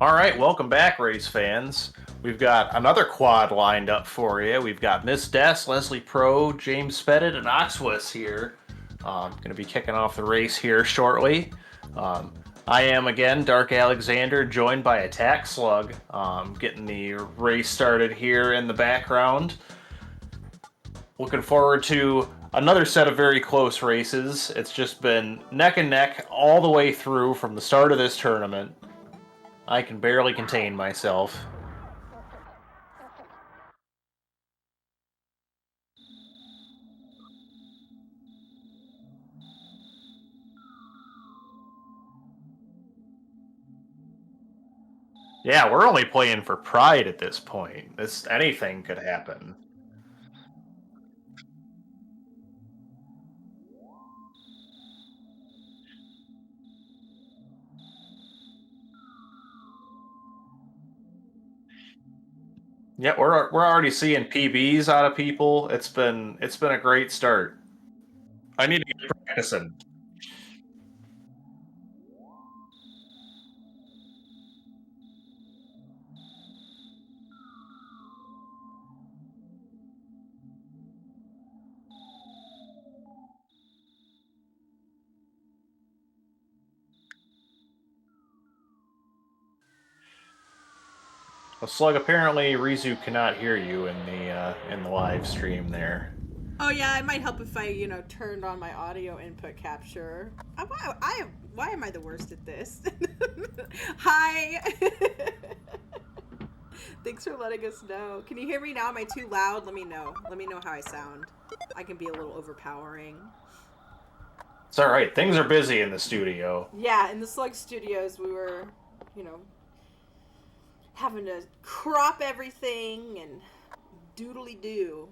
All right, welcome back, race fans. We've got another quad lined up for you. We've got Miss Des, Leslie Pro, James Spedid, and Oxwis here. Going to be kicking off the race here shortly. Um, I am again Dark Alexander, joined by Attack Slug, getting the race started here in the background. Looking forward to another set of very close races. It's just been neck and neck all the way through from the start of this tournament. I can barely contain myself. Yeah, we're only playing for pride at this point. This anything could happen. Yeah, we're already seeing PBs out of people. It's been a great start. I need to get practicing. Well, Slug, apparently Rizu cannot hear you in the live stream there. Oh yeah, it might help if I, turned on my audio input capture. Why am I the worst at this? Hi. Thanks for letting us know. Can you hear me now? Am I too loud? Let me know. Let me know how I sound. I can be a little overpowering. It's all right. Things are busy in the studio. Yeah, in the Slug Studios, we were, you know, having to crop everything and doodly do.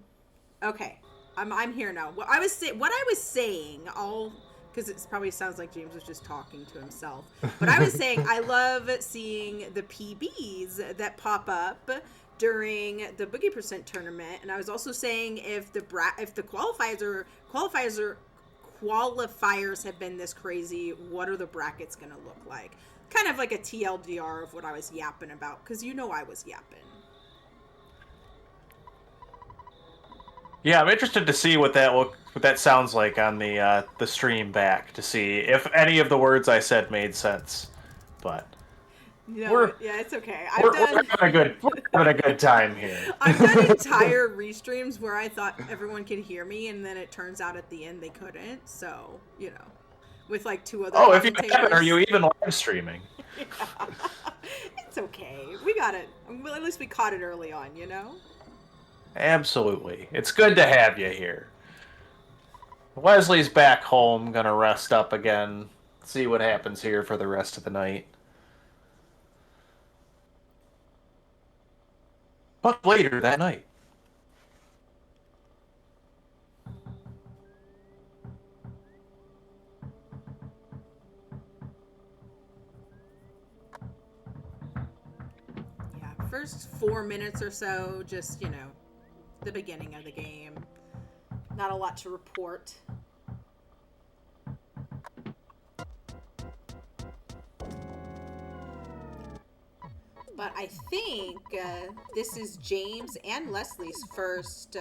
Okay, I'm here now. What I was saying, all because it probably sounds like James was just talking to himself. But I was saying I love seeing the PBs that pop up during the Boogie Percent tournament, and I was also saying if the qualifiers have been this crazy, what are the brackets going to look like? Kind of like a TLDR of what I was yapping about, because I was yapping. Yeah, I'm interested to see what that sounds like on the stream back to see if any of the words I said made sense. But we're Yeah, it's okay. we're having a good time here. I've done entire restreams where I thought everyone could hear me, and then it turns out at the end they couldn't. So with like two other Oh, if you haven't, are commentators. you even live streaming? Yeah. It's okay. We got it. Well, at least we caught it early on. Absolutely. It's good to have you here. Leslie's back home, gonna rest up again, see what happens here for the rest of the night. But later that night. Yeah, first 4 minutes or so, just the beginning of the game. Not a lot to report. But I think this is James and Leslie's first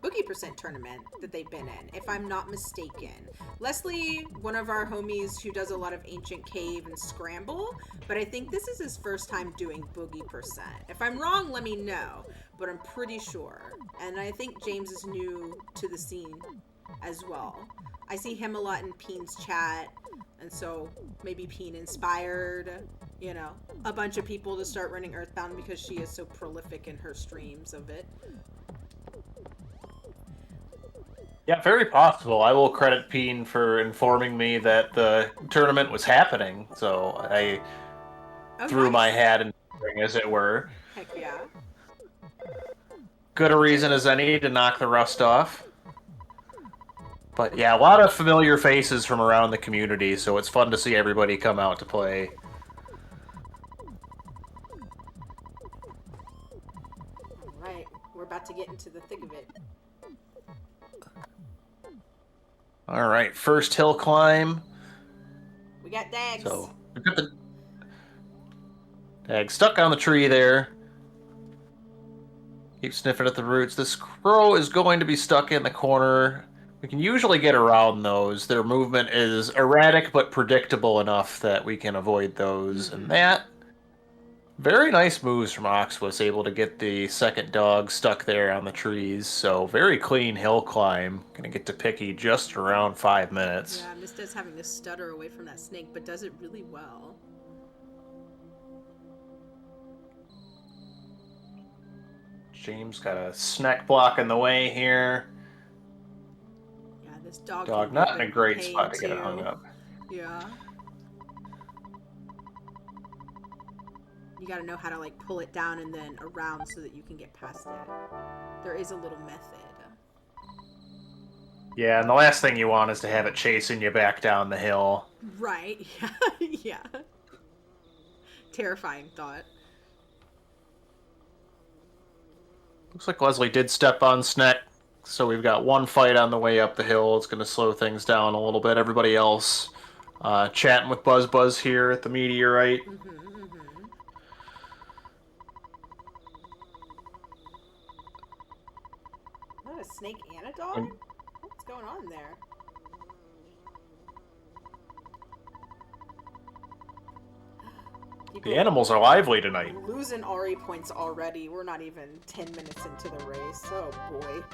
Boogie Percent tournament that they've been in, if I'm not mistaken. Leslie, one of our homies who does a lot of Ancient Cave and Scramble, but I think this is his first time doing Boogie Percent. If I'm wrong, let me know, but I'm pretty sure. And I think James is new to the scene as well. I see him a lot in Peen's chat, and so maybe Peen inspired, a bunch of people to start running Earthbound because she is so prolific in her streams of it. Yeah, very possible. I will credit Peen for informing me that the tournament was happening, so I Oh, threw my nice. hat in the ring, as it were. Heck yeah. Good a reason as any to knock the rust off. But yeah, a lot of familiar faces from around the community, so it's fun to see everybody come out to play. All right, we're about to get into the thick of it. All right, first hill climb. We got Dags. So we've got the Tag stuck on the tree there. Keep sniffing at the roots. This crow is going to be stuck in the corner. We can usually get around those. Their movement is erratic but predictable enough that we can avoid those. And that, very nice moves from Ox was able to get the second dog stuck there on the trees. So very clean hill climb. Gonna get to Picky just around 5 minutes. Yeah, MissDes having to stutter away from that snake, but does it really well. James got a snack block in the way here. Yeah, this dog Not in a great spot to get it hung up. Yeah. You gotta know how to like pull it down and then around so that you can get past it. There is a little method. Yeah, and the last thing you want is to have it chasing you back down the hill. Right, yeah, yeah. Terrifying thought. Looks like Leslie did step on Sneck, so we've got one fight on the way up the hill. It's going to slow things down a little bit. Everybody else chatting with Buzz here at the meteorite. Not a snake and a dog? What's going on there? The animals are lively tonight. Losing Ari points already. We're not even 10 minutes into the race. Oh boy.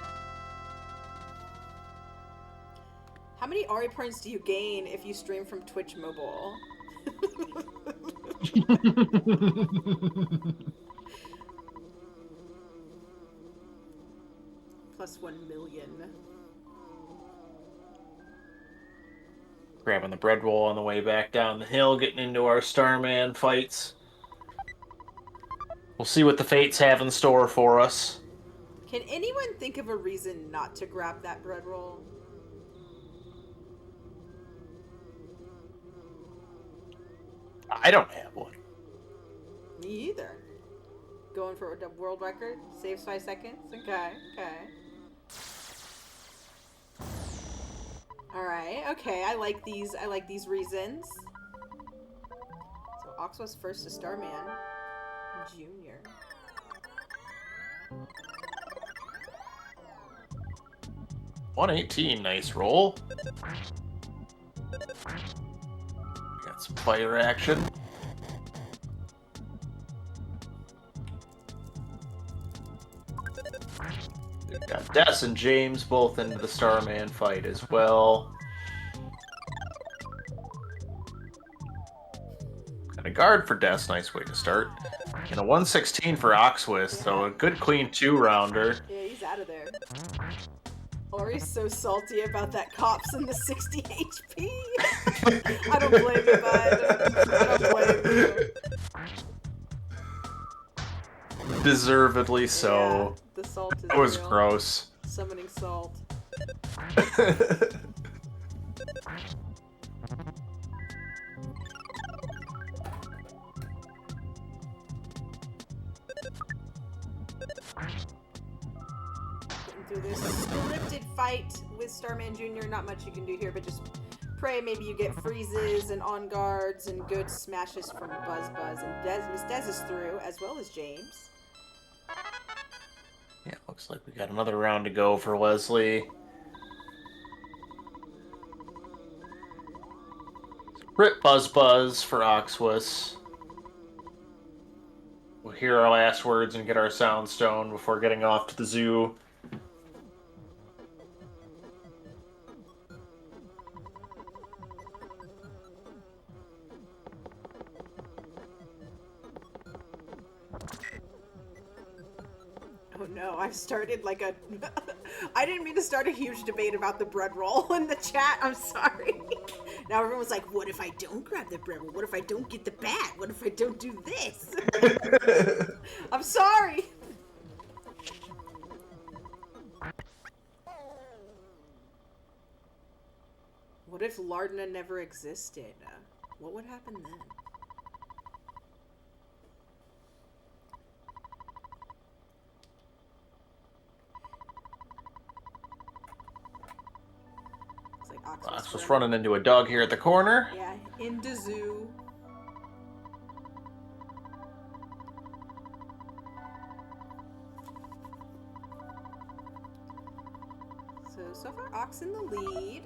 How many Ari points do you gain if you stream from Twitch mobile? Plus 1 million. Grabbing the bread roll on the way back down the hill, getting into our Starman fights. We'll see what the fates have in store for us. Can anyone think of a reason not to grab that bread roll? I don't have one. Me either. Going for a world record? Saves 5 seconds? Okay, okay. Alright, okay, I like these reasons. So Ox was first to Starman Junior. $118, nice roll. Got some fire action. We've got Des and James both into the Starman fight as well. Got a guard for Des, nice way to start. And a 116 for Oxwith, so a good clean 2-rounder. Yeah, he's out of there. Ori's so salty about that cops and the 60 HP. I don't blame you, bud. I don't blame you. Deservedly so. Yeah, the salt is That was real. gross. Summoning salt. Getting through this scripted fight with Starman Jr. Not much you can do here, but just pray maybe you get freezes and on guards and good smashes from Buzz. And MissDes is through, as well as James. Yeah, looks like we got another round to go for Leslie. Rip Buzz for Oxwis. We'll hear our last words and get our sound stone before getting off to the zoo. Oh no, I started like a... I didn't mean to start a huge debate about the bread roll in the chat, I'm sorry. Now everyone's like, what if I don't grab the bread roll? What if I don't get the bat? What if I don't do this? I'm sorry. What if Lardna never existed? What would happen then? Ox was running into a dog here at the corner. Yeah, in the zoo. So far, Ox in the lead.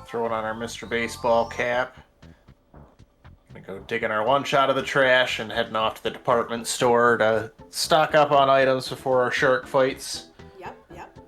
Throwing on our Mr. Baseball cap. Gonna go digging our lunch out of the trash and heading off to the department store to stock up on items before our shark fights. Yep, yep.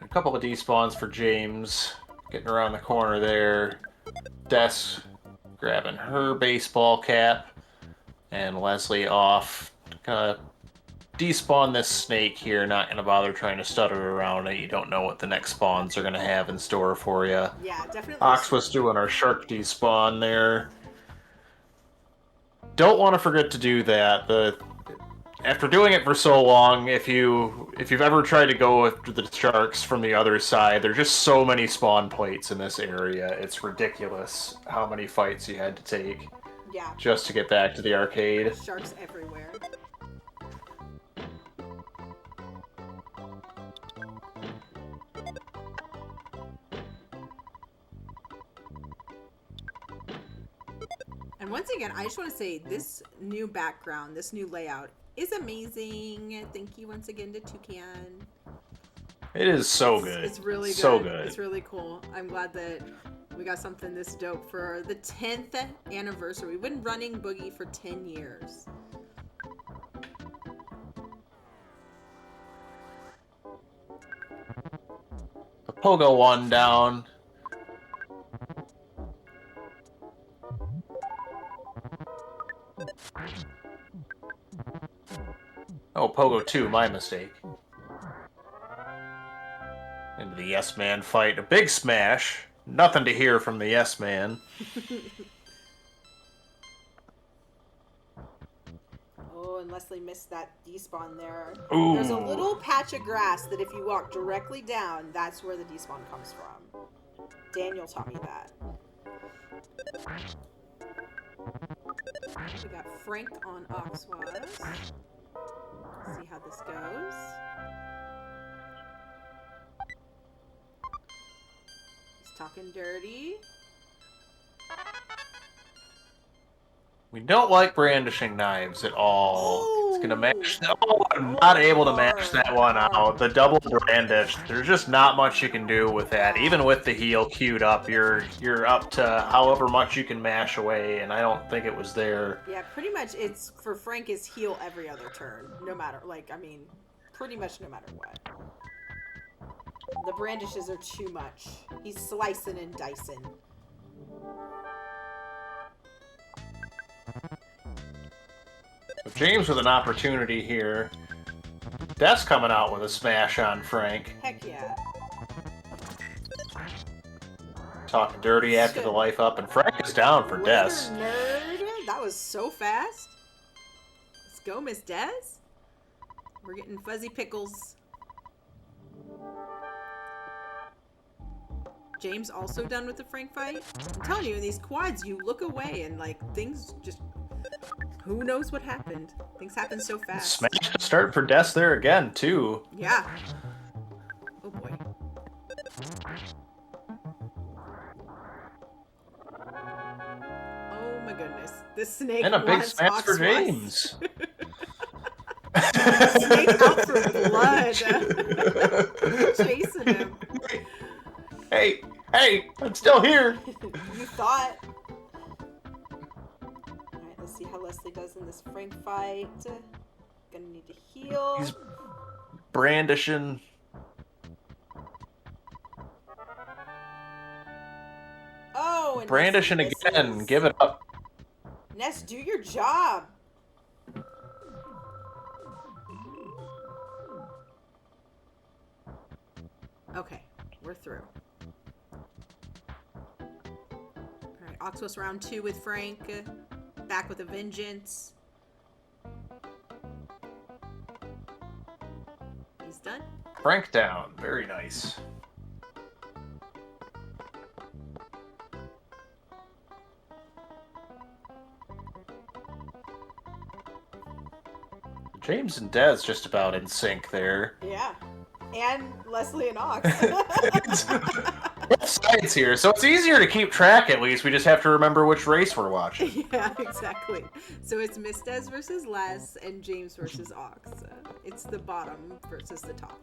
A couple of despawns for James. Getting around the corner there. Des grabbing her baseball cap. And Leslie off. Gonna despawn this snake here. Not gonna bother trying to stutter around it. You don't know what the next spawns are gonna have in store for you. Yeah, definitely. Ox was doing our shark despawn there. Don't want to forget to do that. After doing it for so long, if you've ever tried to go with the sharks from the other side, there's just so many spawn plates in this area. It's ridiculous how many fights you had to take. Yeah. Just to get back to the arcade. Sharks everywhere. And once again, I just want to say this new background, this new layout is amazing. Thank you once again to Toucan. It is so good. It's really good. So good. It's really cool. I'm glad that we got something this dope for the 10th anniversary. We've been running Boogey for 10 years. The Pogo one down. Oh, Pogo 2, my mistake. Into the Yes Man fight. A big smash. Nothing to hear from the Yes Man. Oh, and Leslie missed that despawn there. Ooh. There's a little patch of grass that if you walk directly down, that's where the despawn comes from. Daniel taught me that. We got Frank on Oxwas. See how this goes. He's talking dirty. We don't like brandishing knives at all. Oh. It's gonna mash. Oh, I'm not able to mash that one out. The double brandish. There's just not much you can do with that. Even with the heel queued up, you're up to however much you can mash away, and I don't think it was there. Yeah, pretty much. It's for Frank is heal every other turn, no matter pretty much no matter what. The brandishes are too much. He's slicing and dicing. James with an opportunity here. Des coming out with a smash on Frank. Heck yeah. Talking dirty after the life up, and Frank is down for Des. Nerd. That was so fast. Let's go, Miss Des. We're getting fuzzy pickles. James also done with the Frank fight. I'm telling you, in these quads, you look away and like things just. Who knows what happened? Things happen so fast. Smash start for Des there again, too. Yeah. Oh boy. Oh my goodness. This snake And a big wants smash for Oxwas. James. Snake out for blood. Chasing him. Hey, I'm still here. You thought. Alright, let's see how Leslie does in this Frank fight. Gonna need to heal. He's brandishing. Oh, and Brandishing Leslie again. misses. Give it up. Ness, do your job. Okay, we're through. Alright, Oxwas round 2 with Frank. Back with a vengeance. He's done. Frank down. Very nice. James and Des just about in sync there. Yeah. And Leslie and Ox. Both sides here, so it's easier to keep track at least. We just have to remember which race we're watching. Yeah, exactly. So it's MissDes versus Les and James versus Ox. It's the bottom versus the top.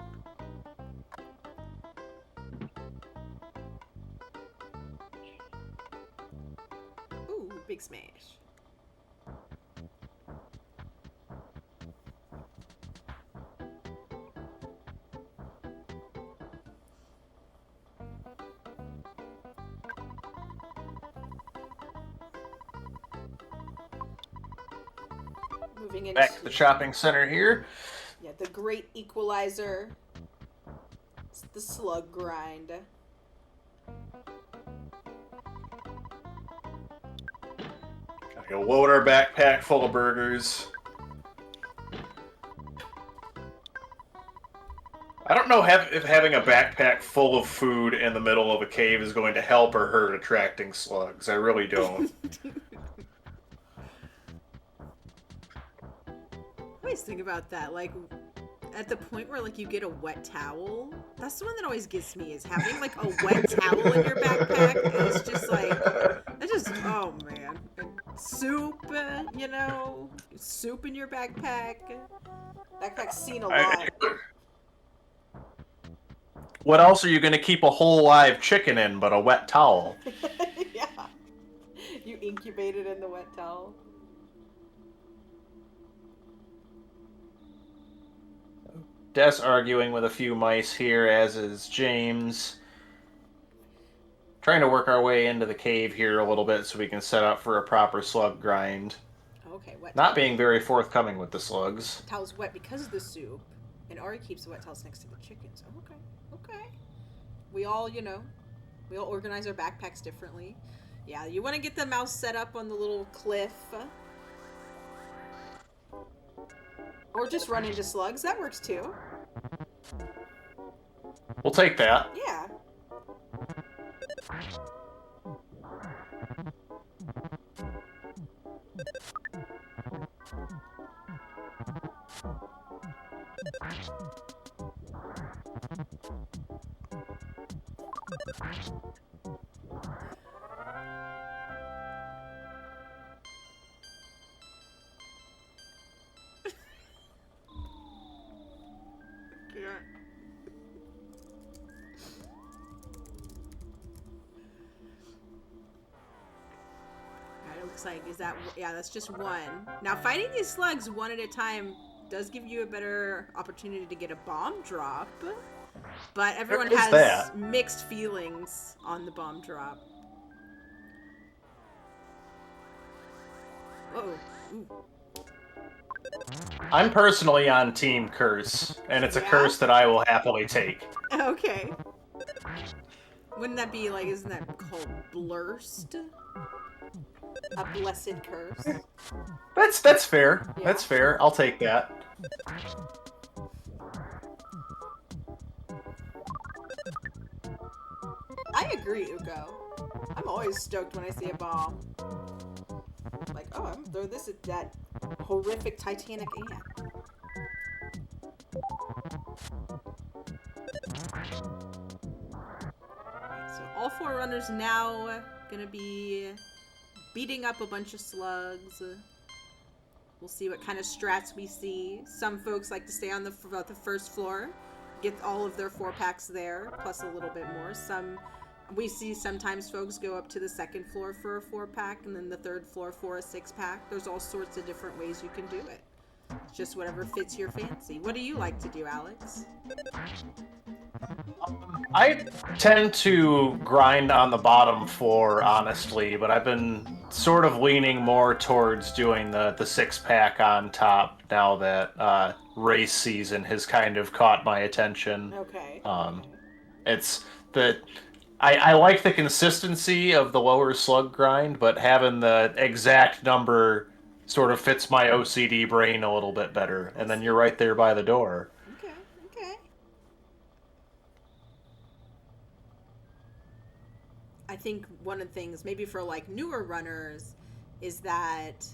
Ooh, big smash. Moving into back to the shopping center here. Yeah, the great equalizer. It's the slug grind. Gotta load our backpack full of burgers. I don't know if having a backpack full of food in the middle of a cave is going to help or hurt attracting slugs. I really don't. I always think about that, like, at the point where, like, you get a wet towel. That's the one that always gets me, is having, like, a wet towel in your backpack. And it's just, like, it's just, oh, man. Soup, you know? Soup in your backpack. Backpack's seen a lot. What else are you going to keep a whole live chicken in but a wet towel? Yeah. You incubate it in the wet towel. Des arguing with a few mice here, as is James. Trying to work our way into the cave here a little bit so we can set up for a proper slug grind. Okay, wet Not towel. being very forthcoming with the slugs. Towel's wet because of the soup. And Ari keeps the wet towels next to the chickens. Oh, okay. Okay. We all, you know, we all organize our backpacks differently. Yeah, you want to get the mouse set up on the little cliff. Or just run into slugs. That works too. We'll take that. Yeah. It looks like, is that, yeah, that's just one. Now, fighting these slugs one at a time does give you a better opportunity to get a bomb drop, but everyone has mixed feelings on the bomb drop. Uh-oh. Ooh. I'm personally on Team Curse, and it's a curse that I will happily take. Okay. Wouldn't that be, like, isn't that called blurst? A blessed curse? That's fair. Yeah. That's fair. I'll take that. I agree, Uko. I'm always stoked when I see a bomb. Like, oh, I'm gonna throw this at that horrific Titanic ant. Right, so all four runners now gonna be beating up a bunch of slugs. We'll see what kind of strats we see. Some folks like to stay on the first floor, get all of their 4-packs there, plus a little bit more. We see sometimes folks go up to the second floor for a 4-pack, and then the third floor for a 6-pack. There's all sorts of different ways you can do it. It's just whatever fits your fancy. What do you like to do, Alex? I tend to grind on the bottom floor, honestly, but I've been sort of leaning more towards doing the 6-pack on top now that race season has kind of caught my attention. Okay. It's the... I like the consistency of the lower slug grind, but having the exact number sort of fits my OCD brain a little bit better, and then you're right there by the door. Okay, okay. I think one of the things, maybe for like newer runners, is that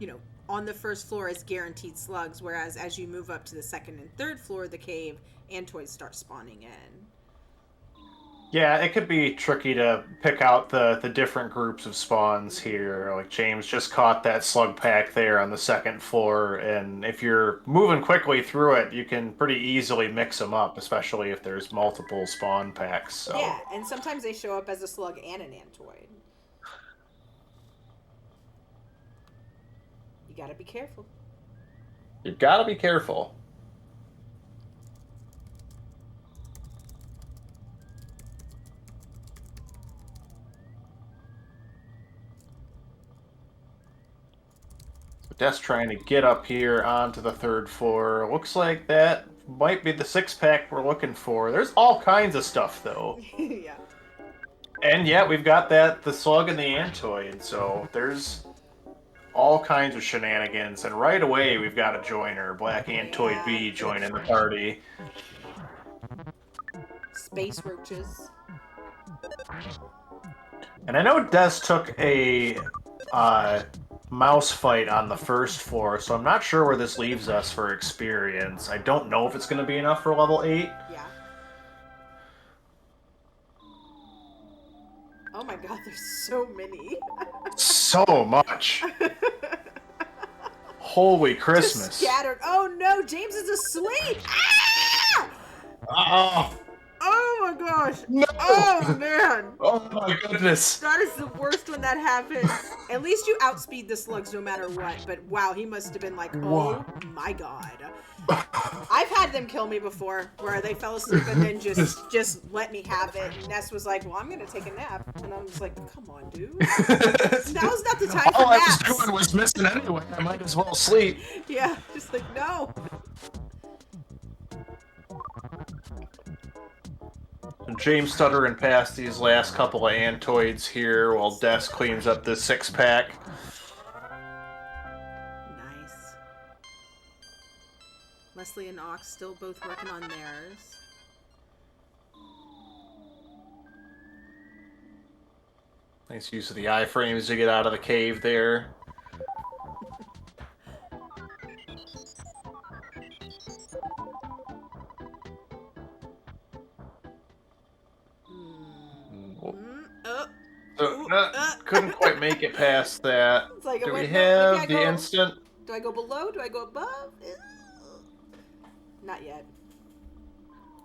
you know, on the first floor is guaranteed slugs, whereas as you move up to the second and third floor of the cave, Antoids start spawning in. Yeah, it could be tricky to pick out the different groups of spawns here. Like James just caught that slug pack there on the second floor, and if you're moving quickly through it, you can pretty easily mix them up, especially if there's multiple spawn packs. So Yeah, and sometimes they show up as a slug and an Antoid. You gotta be careful. you've got to be careful. Des trying to get up here onto the third floor. Looks like that might be the six pack we're looking for. There's all kinds of stuff though. Yeah. And yeah, we've got the slug and the Antoid, so there's all kinds of shenanigans. And right away, we've got a joiner, Black Antoid Yeah. B, joining the party. Space roaches. And I know Des took a mouse fight on the first floor, so I'm not sure where this leaves us for experience. I don't know if it's going to be enough for level 8. Yeah. Oh my god, there's so many. So much. Holy Christmas. Just scattered. Oh no, James is asleep. Ah! Oh, Oh my gosh. no. Oh man. Oh my goodness. That is the worst when that happens. At least you outspeed the slugs no matter what. But wow, he must have been like, oh my god. I've had them kill me before, where they fell asleep and then just let me have it. And Ness was like, well, I'm gonna take a nap. And I was like, come on, dude. Now's not the time for All I naps. was doing was missing anyway. I might as well sleep. Yeah, just like, no. James stuttering past these last couple of Antoids here while Des cleans up this six pack. Nice. Leslie and Ox still both working on theirs. Nice use of the iframes to get out of the cave there. Couldn't quite make it past that. It's like, Do we maybe have I the go- instant? Do I go below? Do I go above? Not yet.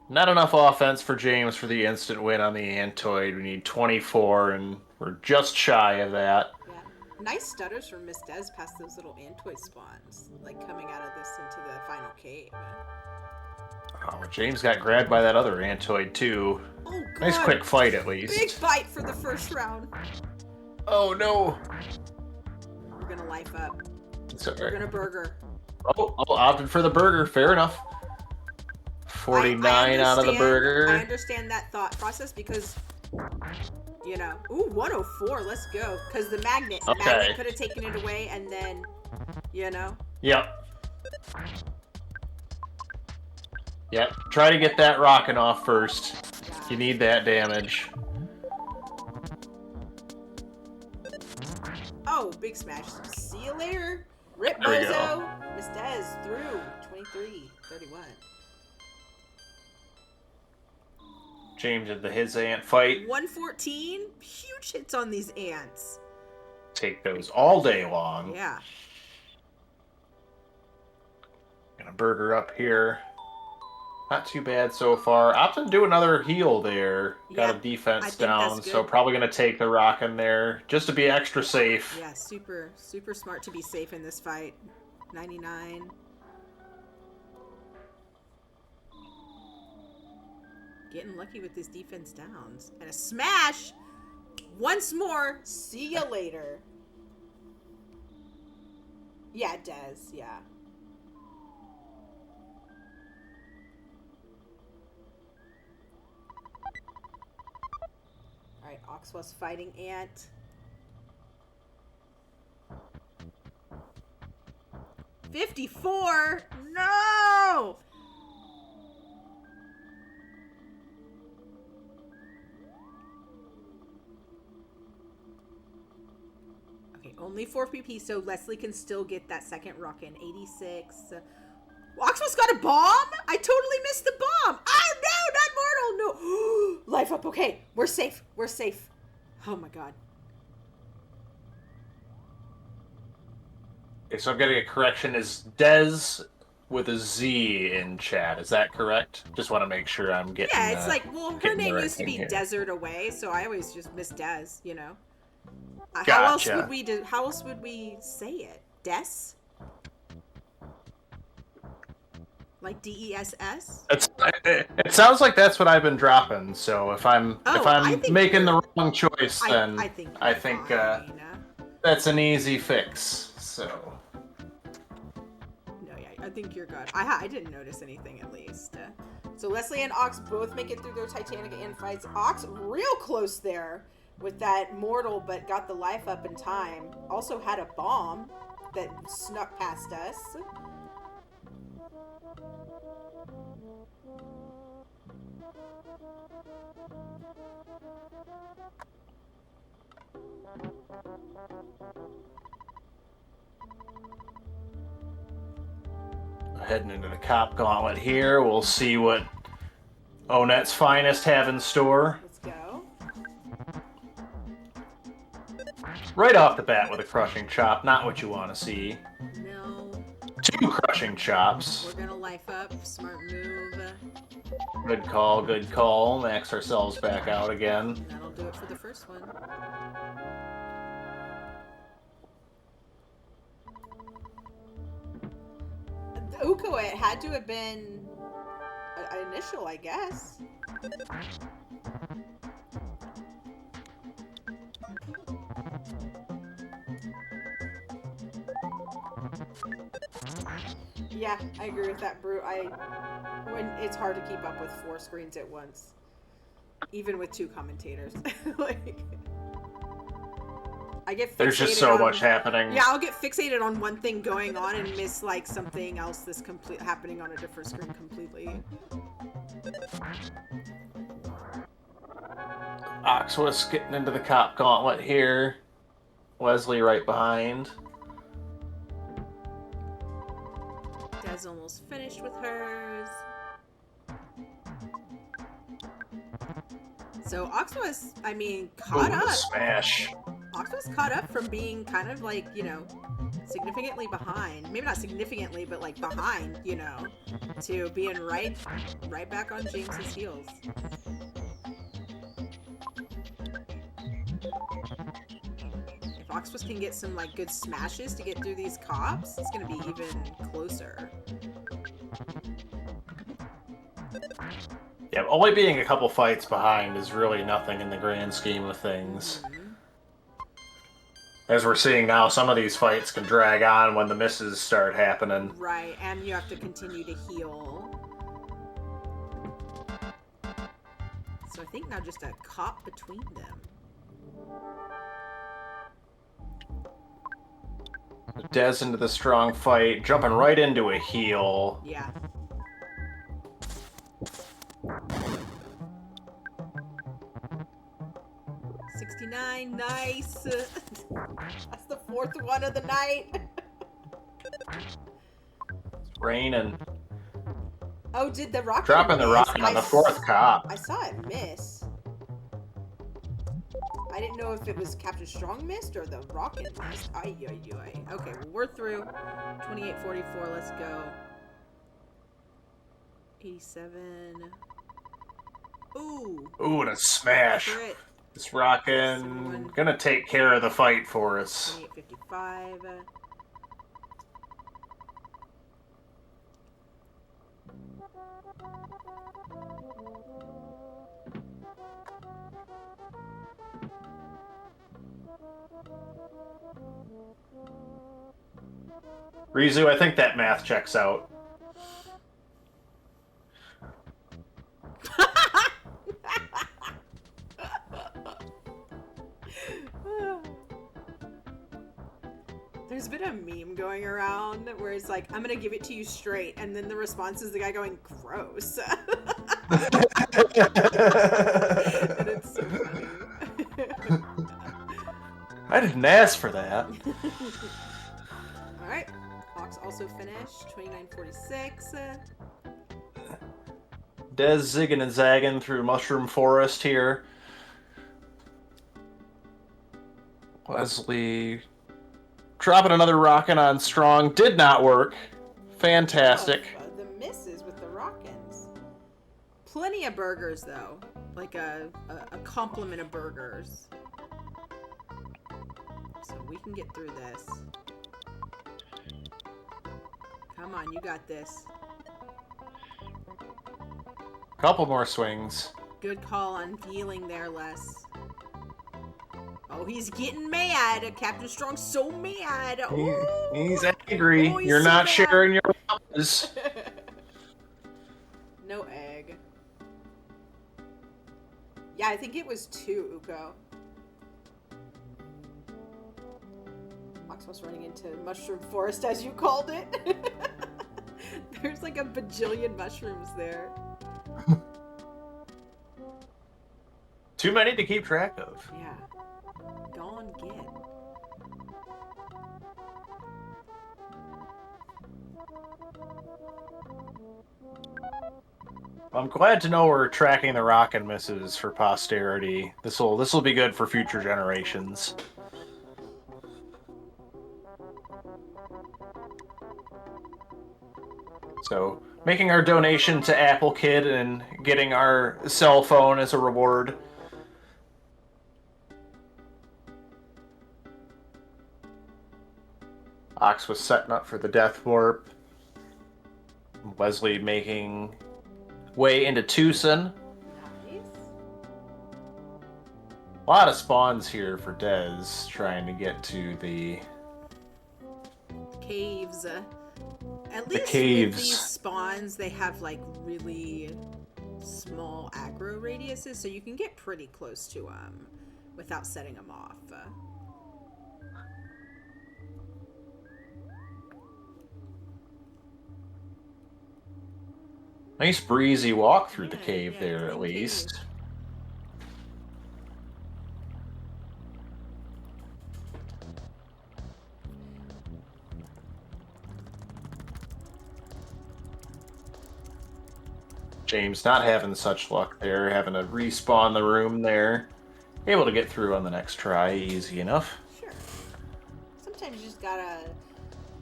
Not enough offense for James for the instant win on the Antoid. We need 24, and we're just shy of that. Yeah. Nice stutters from Miss Des past those little Antoid spawns, like coming out of this into the final cave. Oh, James got grabbed by that other Antoid, too. Oh, God. Nice quick fight, at least. Big fight for the first round. Oh, no. We're gonna life up. It's all We're right. gonna burger. Oh, opted for the burger. Fair enough. 49 out of the I burger. understand that thought process because, you know, ooh, 104. Let's go. Because the magnet could have taken it away, and then, you know. Yep. Yep. Try to get that rocking off first. You need that damage. Oh, big smash. See you later. Rip There we Bozo. Miss Des through 23, 31. James did his ant fight. 114. Huge hits on these ants. Take those all day long. Yeah. Gonna burger up here. Not too bad so far. Opting to do another heal there. Got Yeah, a defense I think down, that's so good. probably gonna take the rock in there just to be extra safe. Yeah, super smart to be safe in this fight. 99. Getting lucky with his defense downs. And a smash! Once more, see ya later. Yeah, Des, yeah. Alright, Oxwell's fighting Ant. 54! No! Only 4 PP, so Leslie can still get that second rock in. 86. Oxwell's got a bomb? I totally missed the bomb. Oh, no, not mortal. No. Life up. Okay, we're safe. We're safe. Oh, my God. Okay, so I'm getting a correction. Is Des with a Z in chat? Is that correct? Just want to make sure I'm getting. Yeah, it's like, well, her name used to be here. Desert Away, so I always just miss Des, you know. Gotcha. How else would we do? How else would we say it? Des? Like DESS? It sounds like that's what I've been dropping. So if I'm making the wrong choice, then I think that's an easy fix. So. No, yeah, I think you're good. I didn't notice anything at least. So Leslie and Ox both make it through their Titanic and fights. Ox real close there with that mortal, but got the life up in time. Also had a bomb that snuck past us. Heading into the cop gauntlet here. We'll see what Onet's finest have in store. Let's go. Right off the bat with a crushing chop. Not what you want to see. No. 2 crushing chops. We're gonna life up. Smart move. Good call, good call. Max ourselves back out again. That'll do it for the first one. Uko, it had to have been initial, I guess. Yeah, I agree with that, Brute. When it's hard to keep up with 4 screens at once, even with 2 commentators. Like, I get fixated. There's just so much happening. Yeah, I'll get fixated on one thing going on and miss like something else that's happening on a different screen completely. Oxwell's getting into the cop gauntlet here. Leslie right behind. Des almost finished with hers. So Oxwell's, I mean, caught up. Smash. Oxwell's caught up from being kind of like, you know, significantly behind. Maybe not significantly, but like behind, you know, to being right back on James's heels. If Oxwell can get some like good smashes to get through these cops, it's gonna be even closer. Yeah, only being a couple fights behind is really nothing in the grand scheme of things. As we're seeing now, some of these fights can drag on when the misses start happening. Right, and you have to continue to heal. So I think now just a cop between them. Des into the strong fight, jumping right into a heal. Yeah. $69, nice. That's the 4th one of the night. It's raining. Oh, did the rocket Dropping the rocket on the 4th cop. I saw it miss. I didn't know if it was Captain Strong missed or the rocket missed. Ay, ay, ay. Okay, well, we're through. 2844, let's go. 87. Ooh. Ooh, and a smash. Crit. It's rocking. Gonna take care of the fight for us. 2855. Rizu, I think that math checks out. There's been a meme going around where it's like, I'm gonna give it to you straight, and then the response is the guy going, gross. And it's so funny. I didn't ask for that. All right. Ox also finished 2946. Dez zigging and zagging through Mushroom Forest here. Leslie dropping another rocket on Strong. Did not work. Fantastic. Oh, the misses with the Rockins. Plenty of burgers, though. Like a complement of burgers. So we can get through this. Come on, you got this. Couple more swings. Good call on feeling there, Les. Oh, he's getting mad. Captain Strong's so mad. He's angry. Oh, he's You're so not mad. sharing your llamas. No egg. Yeah, I think it was 2, Uko. Ox was running into Mushroom Forest, as you called it. There's like a bajillion mushrooms there. Too many to keep track of. Yeah. Gone get. I'm glad to know we're tracking the rock and misses for posterity. This'll be good for future generations. So, making our donation to Apple Kid and getting our cell phone as a reward. Ox was setting up for the death warp. Leslie making way into Tucson. Nice. A lot of spawns here for Dez trying to get to the Caves. At least caves. with these spawns, they have like really small aggro radiuses, so you can get pretty close to them without setting them off. Nice breezy walk through the Yeah, cave yeah, there, clean at least. cave. James not having such luck there, having to respawn the room there. Able to get through on the next try, easy enough. Sure. Sometimes you just gotta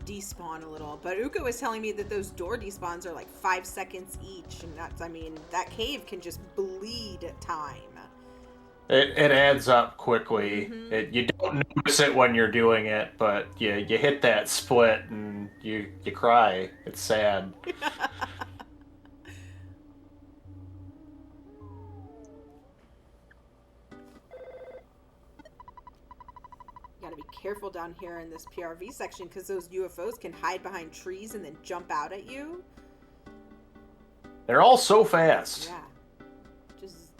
despawn a little. But Uka was telling me that those door despawns are like 5 seconds each, and that's, I mean, that cave can just bleed time. It adds up quickly. Mm-hmm. You don't notice it when you're doing it, but you hit that split and you cry. It's sad. Gotta be careful down here in this PRV section because those UFOs can hide behind trees and then jump out at you. They're all so fast. Yeah. Just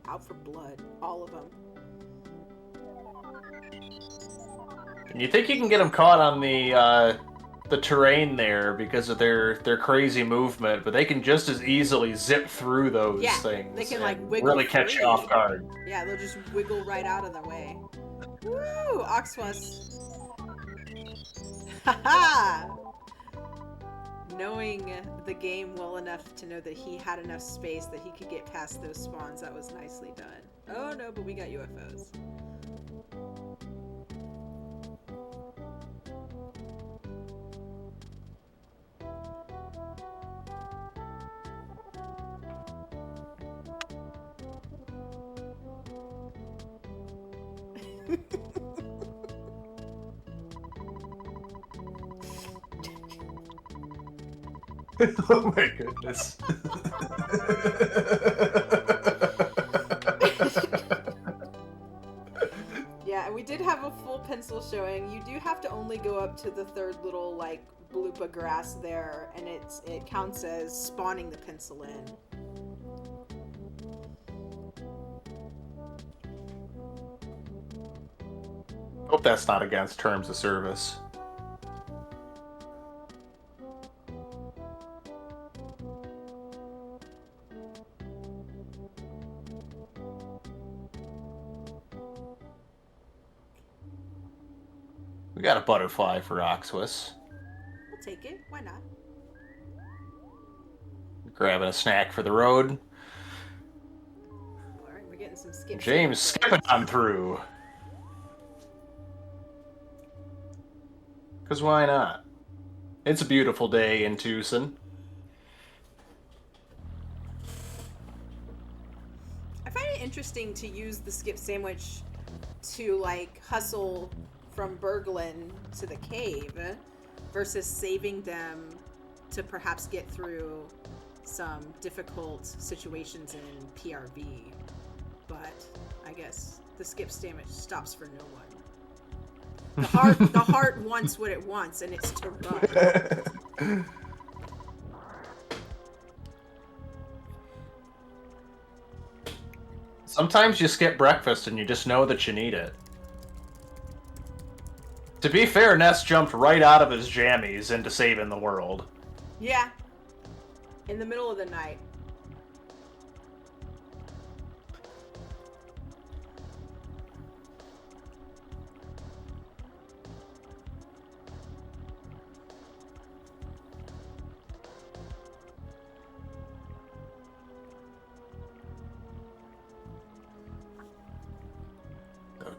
out for blood. All of them. And you think you can get them caught on the terrain there because of their crazy movement, but they can just as easily zip through those things. They can like wiggle really catch free. you off guard. Yeah, they'll just wiggle right out of the way. Woo! Oxwas. Haha! Knowing the game well enough to know that he had enough space that he could get past those spawns, that was nicely done. Oh no, but we got UFOs. Oh my goodness. Yeah, and we did have a full pencil showing. You do have to only go up to the third little like bloopa grass there, and it counts as spawning the pencil in. Hope that's not against terms of service. We got a butterfly for Oxwis. We'll take it. Why not? Grabbing a snack for the road. All right, we're getting some skip. James skipping on through. Because why not? It's a beautiful day in Tucson. I find it interesting to use the skip sandwich to, like, hustle from Berglund to the cave versus saving them to perhaps get through some difficult situations in PRV. But I guess the skip sandwich stops for no one. The heart wants what it wants, and it's to run. Sometimes you skip breakfast and you just know that you need it. To be fair, Ness jumped right out of his jammies into saving the world. Yeah. In the middle of the night.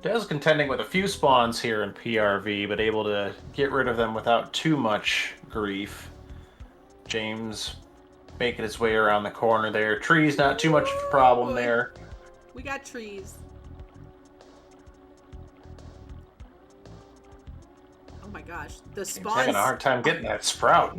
Des contending with a few spawns here in PRV, but able to get rid of them without too much grief. James making his way around the corner there. Trees, not too much of a problem there. We got trees. Oh my gosh. The spawns... He's having a hard time getting that sprout.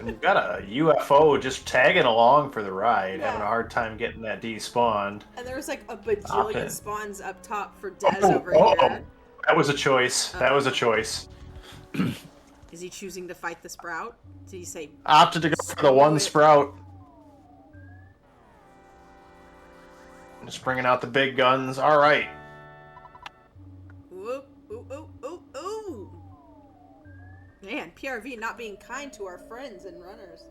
We've got a UFO just tagging along for the ride, having a hard time getting that despawned. And there was like a bajillion spawns up top for Des over here. That was a choice. That was a choice. Is he choosing to fight the sprout? Did he say... Opted to go for the one sprout. Just bringing out the big guns. All right. Ooh, ooh, ooh, ooh, ooh. Man, PRV not being kind to our friends and runners.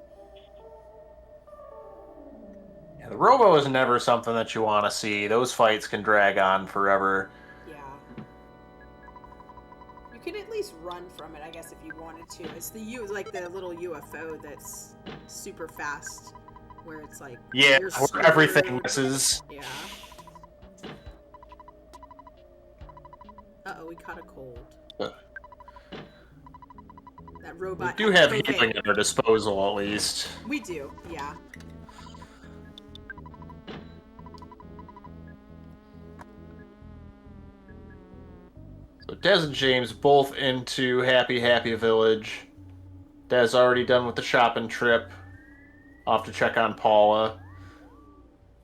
Yeah, the robo is never something that you want to see. Those fights can drag on forever. Yeah. You could at least run from it, I guess, if you wanted to. It's the like the little UFO that's super fast, where it's like where everything misses. Yeah. Uh-oh, we caught a cold. That robot. We do have healing at our disposal, at least. We do, yeah. So Des and James both into Happy Village. Des already done with the shopping trip. Off to check on Paula.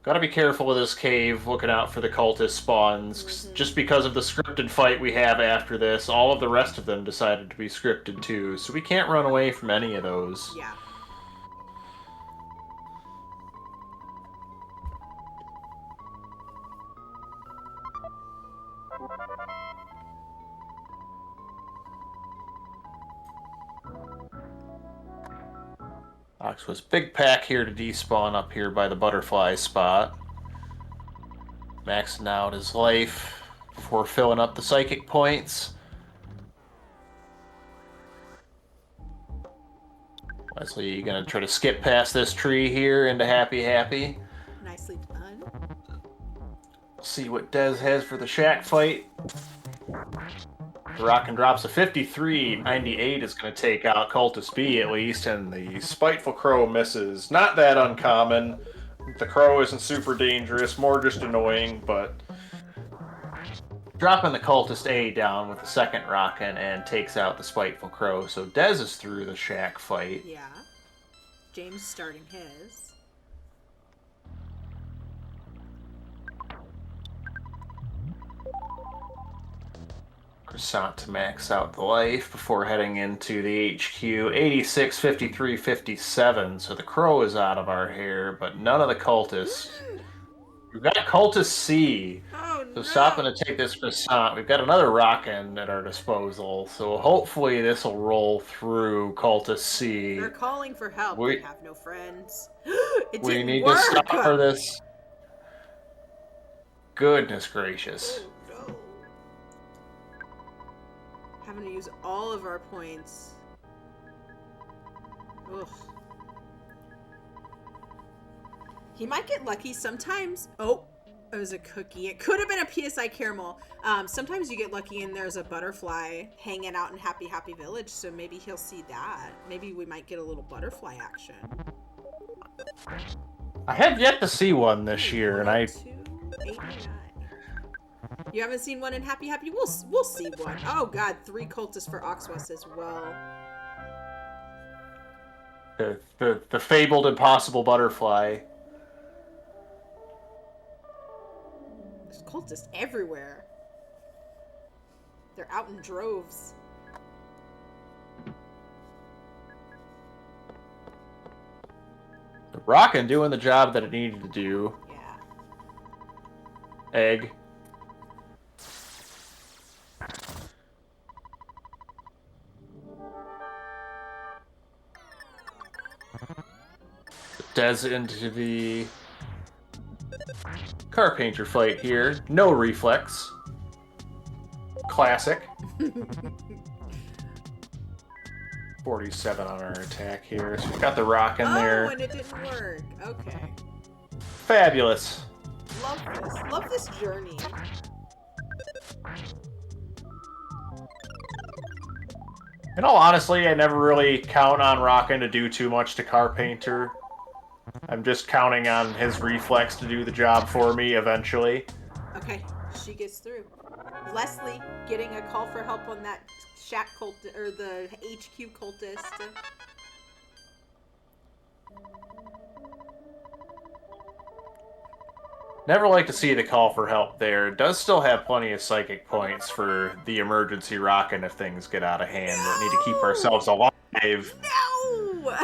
Gotta be careful with this cave, looking out for the cultist spawns. Mm-hmm. Just because of the scripted fight we have after this, all of the rest of them decided to be scripted too, so we can't run away from any of those. Yeah. Oxwis big pack here to despawn up here by the butterfly spot. Maxing out his life before filling up the psychic points. Wesley, you gonna try to skip past this tree here into Happy? Nicely done. See what Des has for the shack fight. The Rockin' drops a 53. 98 is going to take out Cultist B at least, and the Spiteful Crow misses. Not that uncommon. The Crow isn't super dangerous, more just annoying, but dropping the Cultist A down with the second Rockin' and takes out the Spiteful Crow. So Des is through the shack fight. Yeah. James starting his. Croissant to max out the life before heading into the HQ. 86, 53, 57. So the Crow is out of our hair, but none of the Cultists. We've got Cultist C. Oh, so stopping to take this croissant. We've got another Rockin' at our disposal. So hopefully this will roll through Cultist C. They're calling for help. We have no friends. We need to stop for this. Goodness gracious. Having to use all of our points. Ugh. He might get lucky sometimes. Oh, it was a cookie. It could have been a PSI caramel. Sometimes you get lucky and there's a butterfly hanging out in Happy Happy Village, so maybe he'll see that. Maybe we might get a little butterfly action. I have yet to see one this year, and I... 289. You haven't seen one in Happy Happy? We'll see one. Oh god, 3 cultists for Oxwas as well. The fabled impossible butterfly. There's cultists everywhere. They're out in droves. Rockin' doing the job that it needed to do. Yeah. Egg. Des into the car painter fight here. No reflex. Classic. 47 on our attack here. So we got the rock in there. Oh, and it didn't work. Okay. Fabulous. Love this. Love this journey. In all honesty, I never really count on Rockin' to do too much to Car Painter. I'm just counting on his reflex to do the job for me eventually. Okay, she gets through. Leslie getting a call for help on that shack cult or the HQ cultist. Never like to see the call for help there. It does still have plenty of psychic points for the emergency Rockin' if things get out of hand. No! We need to keep ourselves alive. No!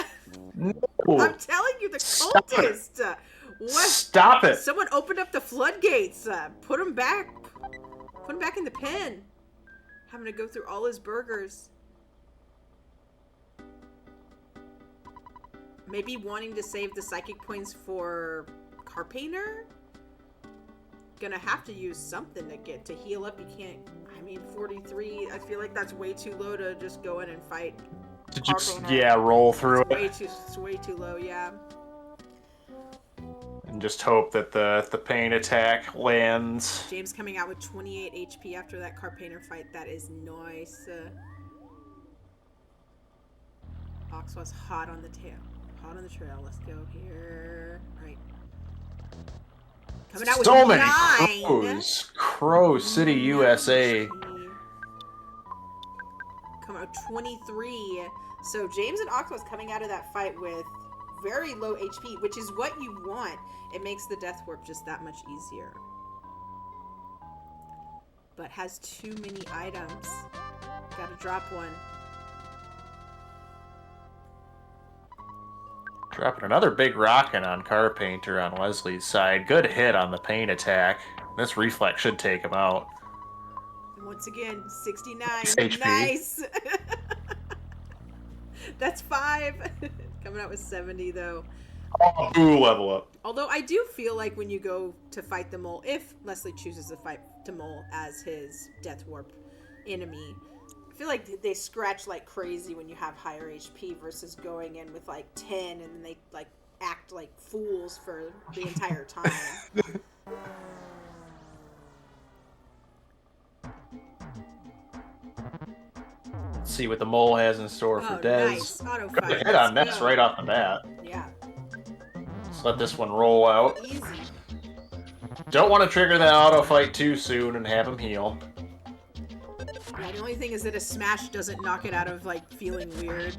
No! I'm telling you, the Stop cultist. It. What? Stop it! Someone opened up the floodgates. Put him back. Put him back in the pen. Having to go through all his burgers. Maybe wanting to save the psychic points for Carpainter? Gonna have to use something to get to heal up. You can't. I mean, 43. I feel like that's way too low to just go in and fight. To just, yeah, roll through it. It's way too low, yeah. And just hope that the pain attack lands. James coming out with 28 HP after that Carpainter fight. That is nice. Ox was hot on the tail. Hot on the trail. Let's go here. Right. Coming out with so many 9. Crow City, USA. Come out 23. So James and Ox was coming out of that fight with very low HP, which is what you want. It makes the death warp just that much easier. But has too many items. Gotta drop one. Dropping another big rockin' on Car Painter on Leslie's side. Good hit on the pain attack. This reflex should take him out. Once again, 69. HP. Nice. That's 5. Coming out with 70 though. Oh, boo, level up. Although I do feel like when you go to fight the mole, if Leslie chooses to fight the mole as his death warp enemy, I feel like they scratch like crazy when you have higher HP versus going in with like 10 and then they like act like fools for the entire time. Let's see what the mole has in store for Dez. Nice. Auto Good fight. hit on Let's Ness go. right off the bat. Yeah. Let's let this one roll out. Easy. Don't want to trigger that auto fight too soon and have him heal. Yeah, the only thing is that a smash doesn't knock it out of like feeling weird.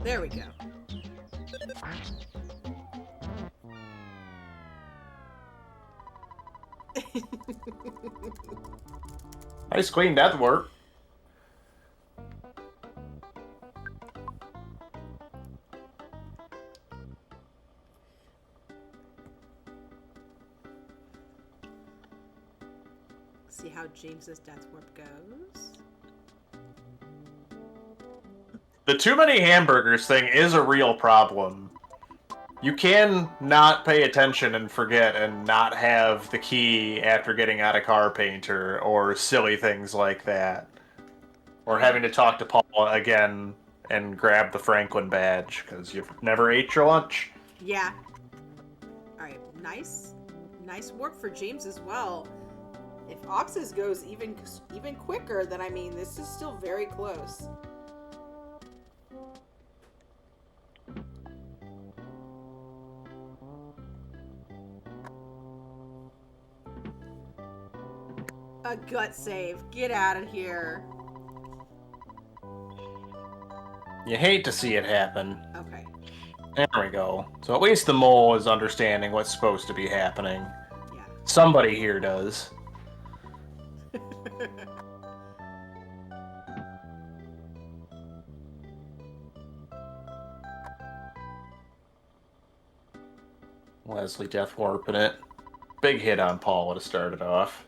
There we go. Nice clean death work. See how James's death warp goes. The too many hamburgers thing is a real problem. You can not pay attention and forget and not have the key after getting out of car painter or silly things like that. Or having to talk to Paul again and grab the Franklin badge because you've never ate your lunch. Yeah. Alright, nice. Nice work for James as well. If Ox's goes even quicker, then I mean, this is still very close. A gut save. Get out of here. You hate to see it happen. Okay. There we go. So at least the mole is understanding what's supposed to be happening. Yeah. Somebody here does. Leslie death warping it. Big hit on Paul to start it off.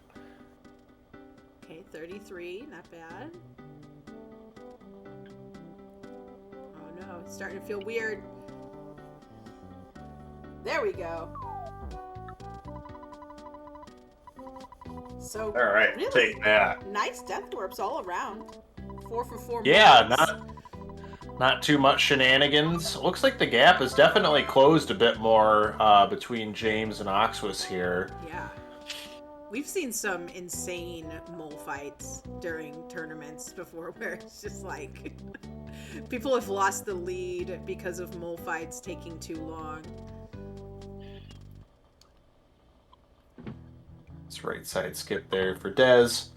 Okay, 33. Not bad. Oh no, it's starting to feel weird. There we go. So, All right, really take that. nice death warps all around. 4 for 4. Yeah, moves. not too much shenanigans. Looks like the gap is definitely closed a bit more between James and Oxwis here. Yeah. We've seen some insane mole fights during tournaments before where it's just like people have lost the lead because of mole fights taking too long. It's right side skip there for Dez.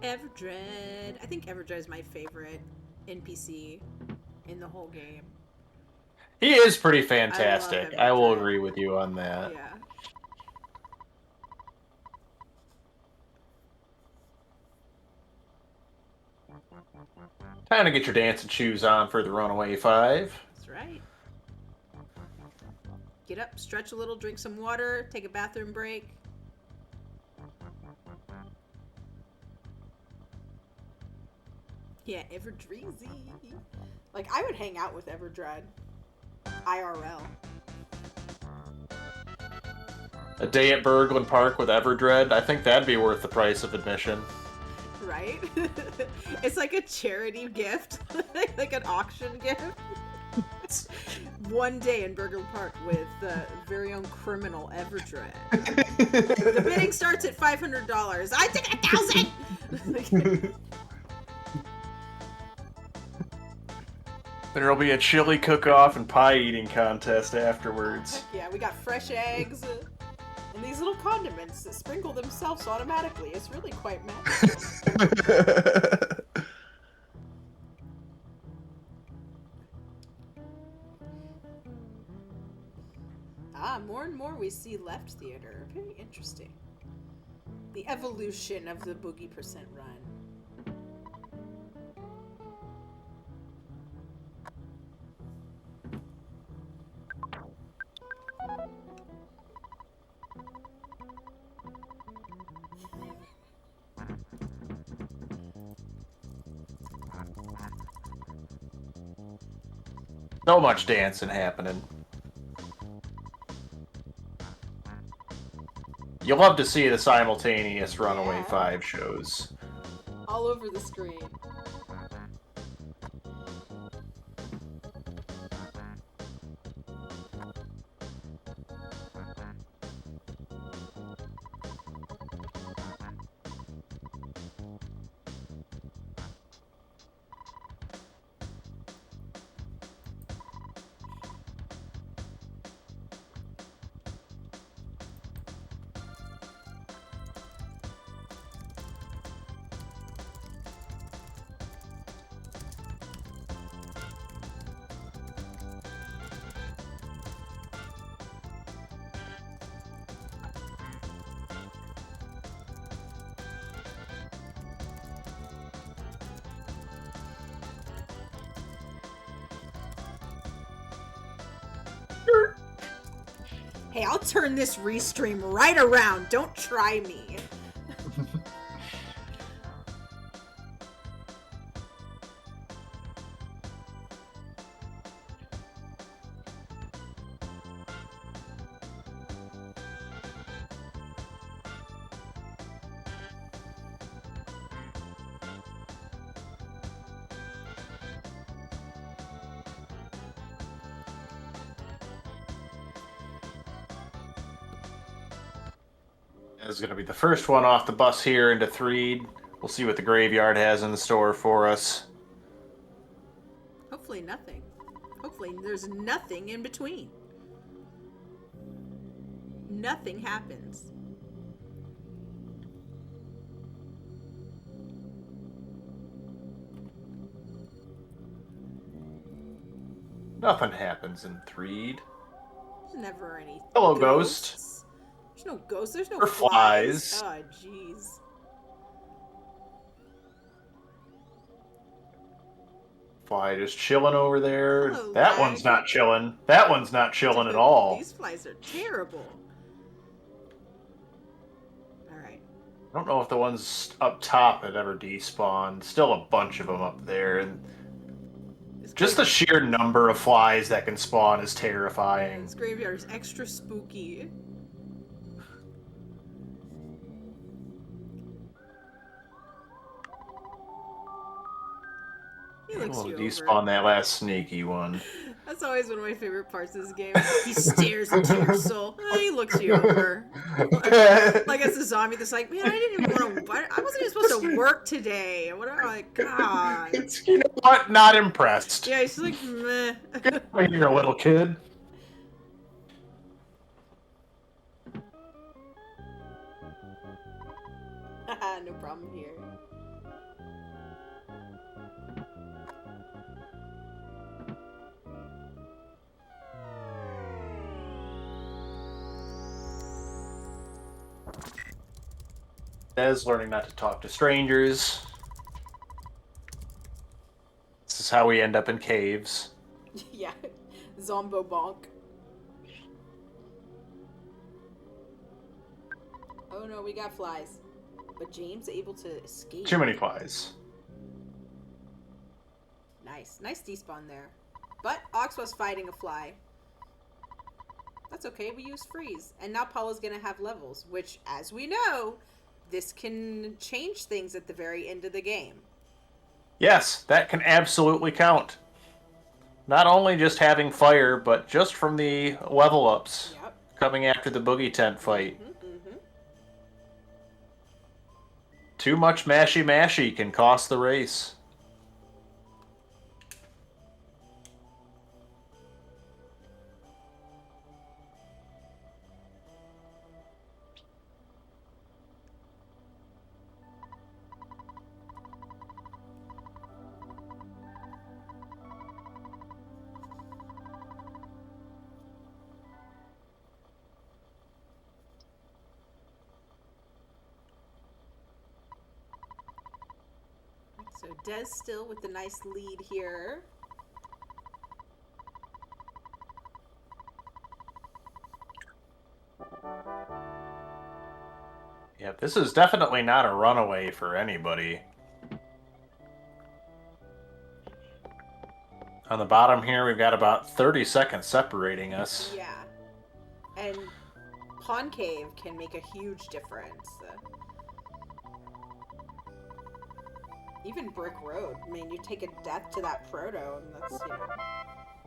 Everdred. I think Everdred is my favorite NPC in the whole game. He is pretty fantastic. I I will love agree with you on that. Yeah. Time to get your dancing shoes on for the Runaway 5. That's right. Get up, stretch a little, drink some water, take a bathroom break. Yeah, Everdreezy. Like, I would hang out with Everdred. IRL. A day at Berglund Park with Everdred, I think that'd be worth the price of admission. Right? It's like a charity gift. Like an auction gift. One day in Berglund Park with very own criminal Everdred. The bidding starts at $500. I take 1,000! There'll be a chili cook-off and pie eating contest afterwards. Yeah, we got fresh eggs and these little condiments that sprinkle themselves automatically. It's really quite magical. More and more we see left theater. Very interesting. The evolution of the Boogey % run. So much dancing happening. You'll love to see the simultaneous Runaway 5 shows. All over the screen. Hey, I'll turn this restream right around. Don't try me. This is going to be the first one off the bus here into Threed. We'll see what the graveyard has in the store for us. Hopefully nothing. Hopefully there's nothing in between. Nothing happens. Nothing happens in Threed. There's never any Hello, ghosts. Ghost. There's no ghosts. There's no Or flies. flies. Oh, jeez. Fly just chilling over there. Hello, That lag. one's not chilling. That one's not chilling at all. These flies are terrible. Alright. I don't know if the ones up top had ever despawned. Still a bunch of them up there. And just the sheer number of flies that can spawn is terrifying. This graveyard is extra spooky. He looks We'll you despawn over. that last sneaky one. That's always one of my favorite parts of this game. He stares into your soul. Oh, he looks you over. Like as a zombie that's like, man, I didn't even want to. I wasn't even supposed to work today. What am I like? God. It's, you know what? Not impressed. Yeah, he's like, meh. When you're a little kid. No problem here. Des learning not to talk to strangers. This is how we end up in caves. Yeah, Zombo bonk. Oh no, we got flies. But James able to escape. Too many flies. Nice. Nice despawn there. But Ox was fighting a fly. That's okay, we use freeze. And now Paula's gonna have levels, which, as we know, this can change things at the very end of the game. Yes, that can absolutely count. Not only just having fire, but just from the level ups. Yep. Coming after the Boogey tent fight. Mm-hmm. Too much mashy can cost the race. So Des still with the nice lead here. Yeah, this is definitely not a runaway for anybody. On the bottom here, we've got about 30 seconds separating us. Yeah. And Pawn Cave can make a huge difference. Even Brick Road. I mean, you take a death to that Proto, and that's, you know...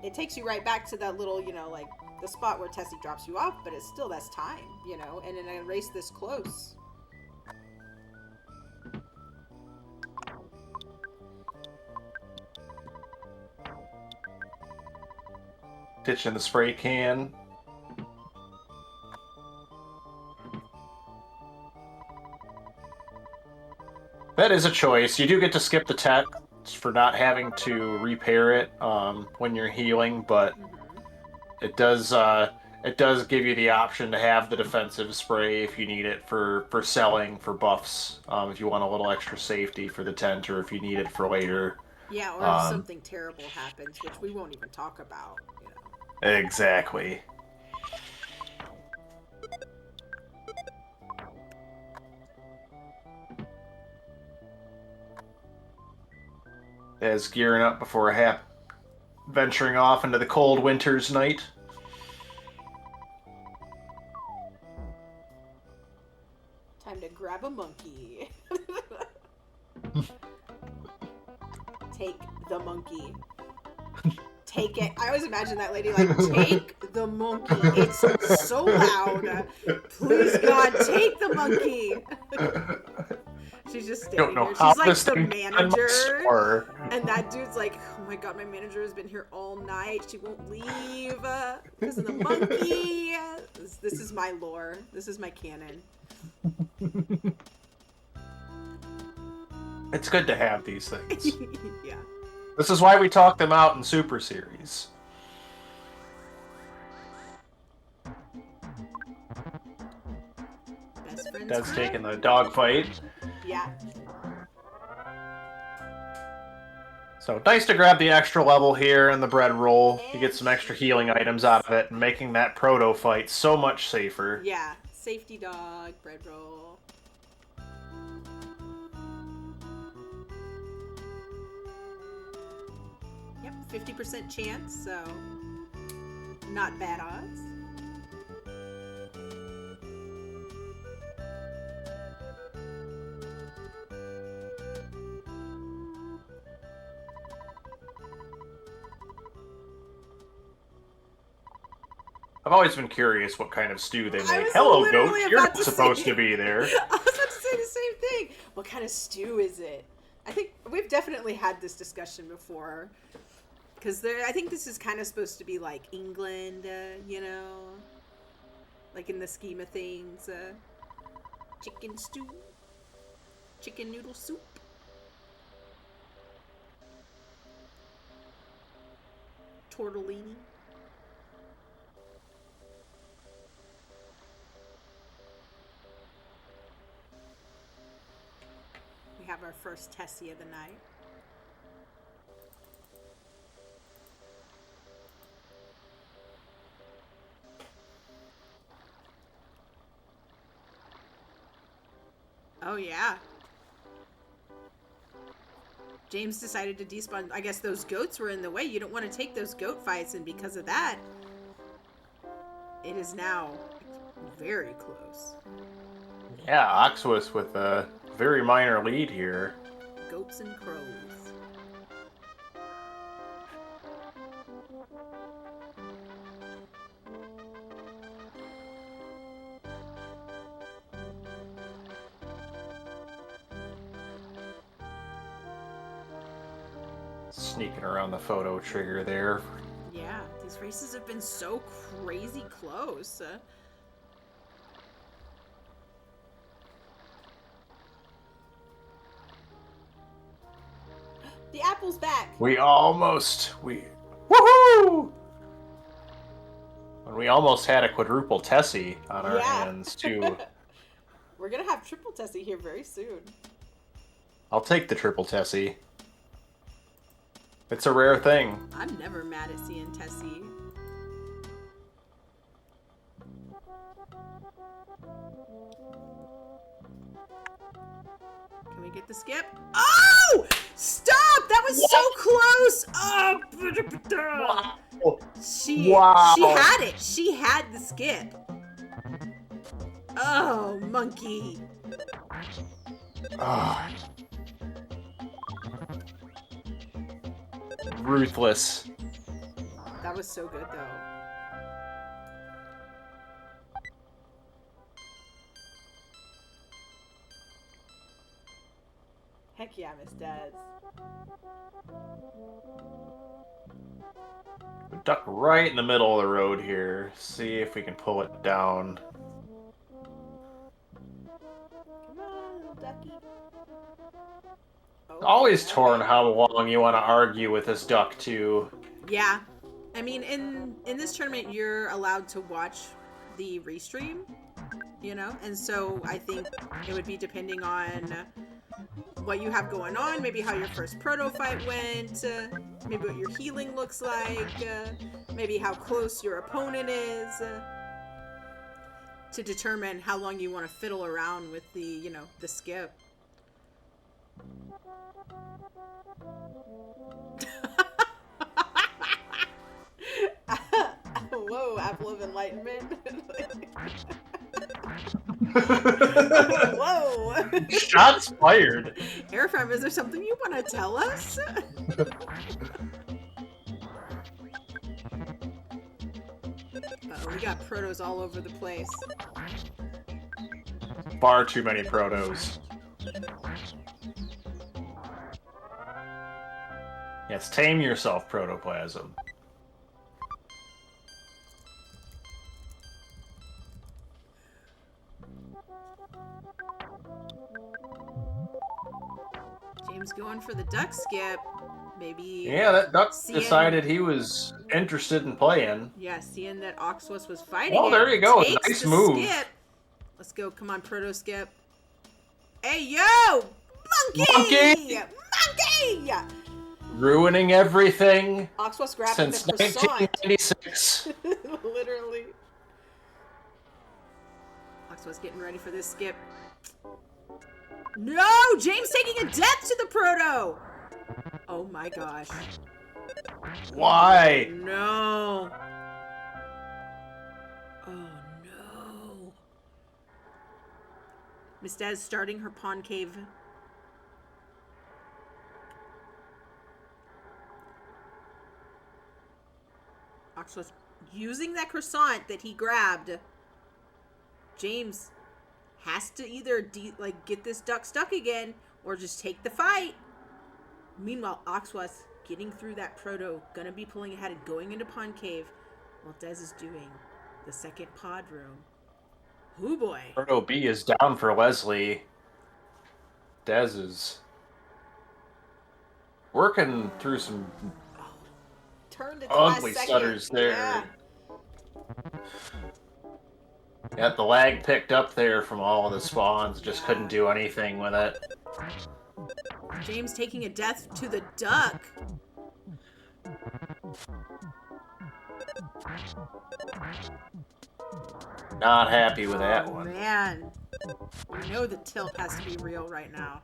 It takes you right back to that little, you know, like, the spot where Tessie drops you off, but it's still, that's time, you know? And in a race this close... Ditching the spray can. That is a choice. You do get to skip the text for not having to repair it when you're healing, but it does give you the option to have the defensive spray if you need it for selling for buffs. If you want a little extra safety for the tent, or if you need it for later. Yeah, or if something terrible happens, which we won't even talk about, you know. Exactly. as gearing up before venturing off into the cold winter's night. Time to grab a monkey. Take the monkey. Take it. I always imagine that lady like, take the monkey. It's so loud. Please, God, take the monkey. She's just standing Don't know here. how She's like this the thing got in my manager. store. And that dude's like, oh my God, my manager has been here all night. She won't leave because of the monkey. This is my lore. This is my canon. It's good to have these things. Yeah. This is why we talk them out in Super Series. Best friends. That's forever. taking the dogfight. Yeah. So nice to grab the extra level here in the bread roll. You get some extra healing items out of it, and making that proto fight so much safer. Yeah. Safety dog, bread roll. Yep, 50% chance, so not bad odds. I've always been curious what kind of stew they I make. was Hello, literally goat. You're about not to supposed say- to be there. I was about to say the same thing. What kind of stew is it? I think we've definitely had this discussion before. Because I think this is kind of supposed to be like England, you know? Like in the scheme of things. Chicken stew. Chicken noodle soup. Tortellini. We have our first Tessie of the night. Oh, yeah. James decided to despawn. I guess those goats were in the way. You don't want to take those goat fights, and because of that, it is now very close. Yeah, Oxwis with a very minor lead here. Goats and crows. Sneaking around the photo trigger there. Yeah, these races have been so crazy close. The apple's back. Woohoo! When we almost had a quadruple Tessie on our hands, too. We're gonna have triple Tessie here very soon. I'll take the triple Tessie. It's a rare thing. I'm never mad at seeing Tessie. Can we get the skip? Oh! Stop! That was so close! Oh! Wow. She had it. She had the skip. Oh, monkey. Ah. Ruthless. That was so good, though. Heck yeah, MissDes. Duck right in the middle of the road here. See if we can pull it down. Come on, little ducky. Oh, Always okay. torn how long you want to argue with this duck, too. Yeah. I mean, in this tournament, you're allowed to watch the restream, you know? And so I think it would be depending on what you have going on, maybe how your first proto fight went, maybe what your healing looks like, maybe how close your opponent is, to determine how long you want to fiddle around with the, you know, the skip. Whoa, Apple of Enlightenment. Whoa. Shots fired. Airfam, is there something you want to tell us? We got protos all over the place. Far too many protos. Yes, tame yourself, protoplasm. James going for the duck skip. Maybe. Yeah, that duck decided he was interested in playing. Yeah, seeing that Oxwas was fighting. Oh, there you go. Takes Nice the move. Skip. Let's go. Come on, proto skip. Hey, yo! Monkey! Monkey! Ruining everything. Oxwas grabbing since the croissant. 1996. Literally. Oxwas getting ready for this skip. No! James taking a death to the proto! Oh my gosh. Why? No. Oh no. MissDes starting her pawn cave. Oxwas using that croissant that he grabbed. James has to either get this duck stuck again or just take the fight. Meanwhile, Oxwas getting through that proto, gonna be pulling ahead and going into pawn cave while Dez is doing the second pod room. Hoo boy. Proto B is down for Leslie. Dez is working through some Turned it ugly stutters there. Yeah. Got the lag picked up there from all of the spawns. Just couldn't do anything with it. James taking a death to the duck. Not happy with that one. Man. I know the tilt has to be real right now.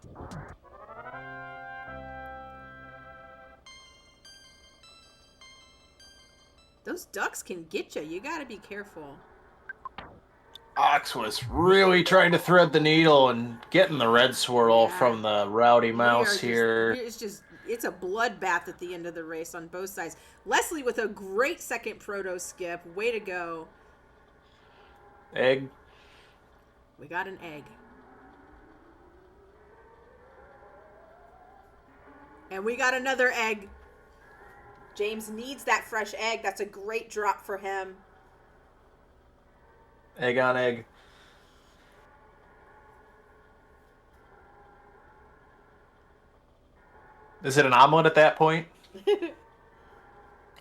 Those ducks can get you. You gotta be careful. Ox was really trying to thread the needle and getting the red swirl from the rowdy mouse here. It's a bloodbath at the end of the race on both sides. Leslie with a great second proto skip. Way to go. Egg. We got an egg. And we got another egg. James needs that fresh egg. That's a great drop for him. Egg on egg. Is it an omelet at that point?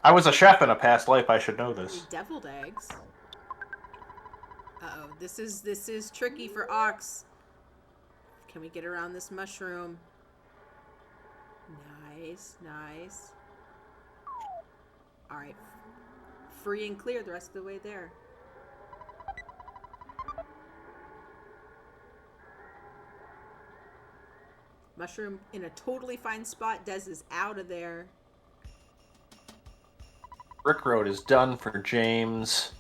I was a chef in a past life. I should know this. Deviled eggs. Uh-oh. This is tricky for Ox. Can we get around this mushroom? Nice, nice. All right. Free and clear the rest of the way there. Mushroom in a totally fine spot. Dez is out of there. Brick Road is done for James.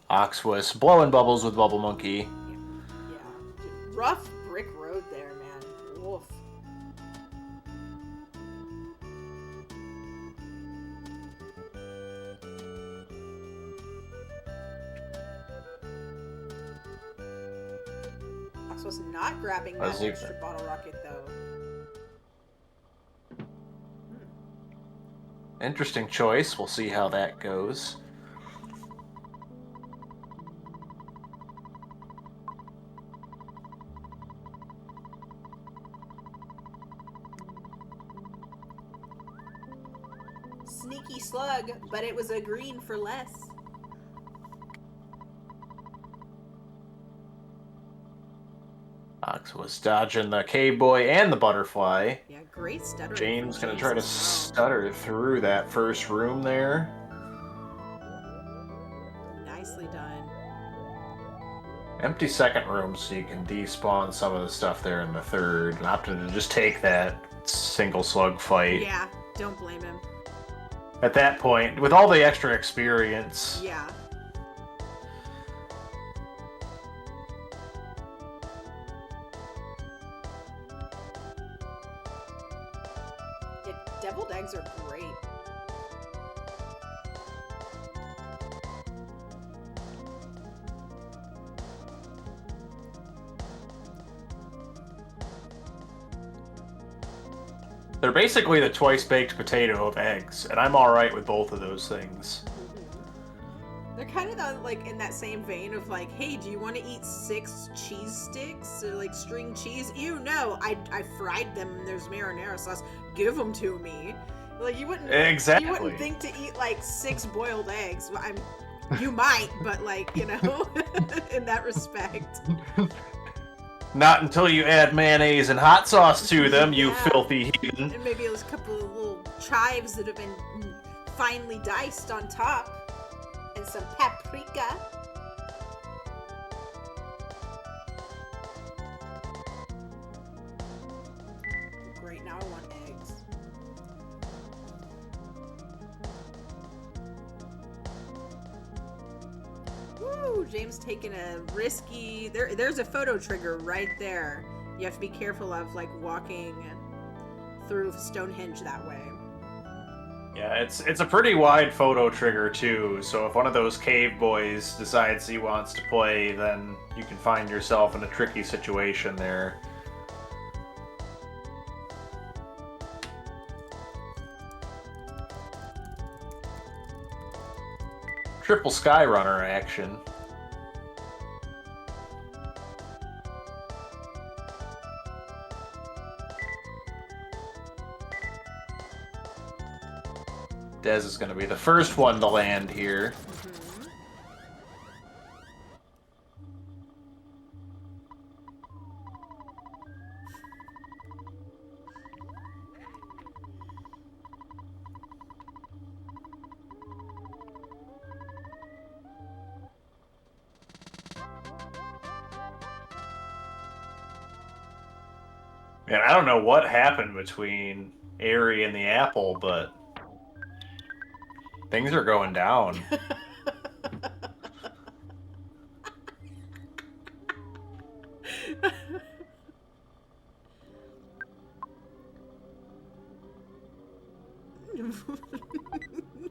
Ox was blowing bubbles with Bubble Monkey. Yeah. Rough brick road there, man. Wolf. Ox was not grabbing that extra bottle rocket, though. Interesting choice. We'll see how that goes. Sneaky slug, but it was a green for less. Ox was dodging the cave boy and the butterfly. Yeah, great stutter. James gonna try to stutter through that first room there. Nicely done. Empty second room so you can despawn some of the stuff there in the third. And opted to just take that single slug fight. Yeah, don't blame him. At that point, with all the extra experience. Yeah. Deviled eggs are great. They're basically the twice-baked potato of eggs, and I'm alright with both of those things. They're kind of like in that same vein of like, hey, do you want to eat 6 cheese sticks or like string cheese? Ew, no, I fried them and there's marinara sauce. Give them to me. Like you wouldn't think to eat like 6 boiled eggs. Well, you might, but like, you know, in that respect. Not until you add mayonnaise and hot sauce to them, you filthy heathen. And maybe there's a couple of little chives that have been finely diced on top. And some paprika. Great, now I want eggs. Woo! James taking a risky... There's a photo trigger right there. You have to be careful of, like, walking through Stonehenge that way. Yeah, it's a pretty wide photo trigger, too, so if one of those cave boys decides he wants to play, then you can find yourself in a tricky situation there. Triple Skyrunner action. Dez is going to be the first one to land here. Man, I don't know what happened between Airy and the apple, but things are going down.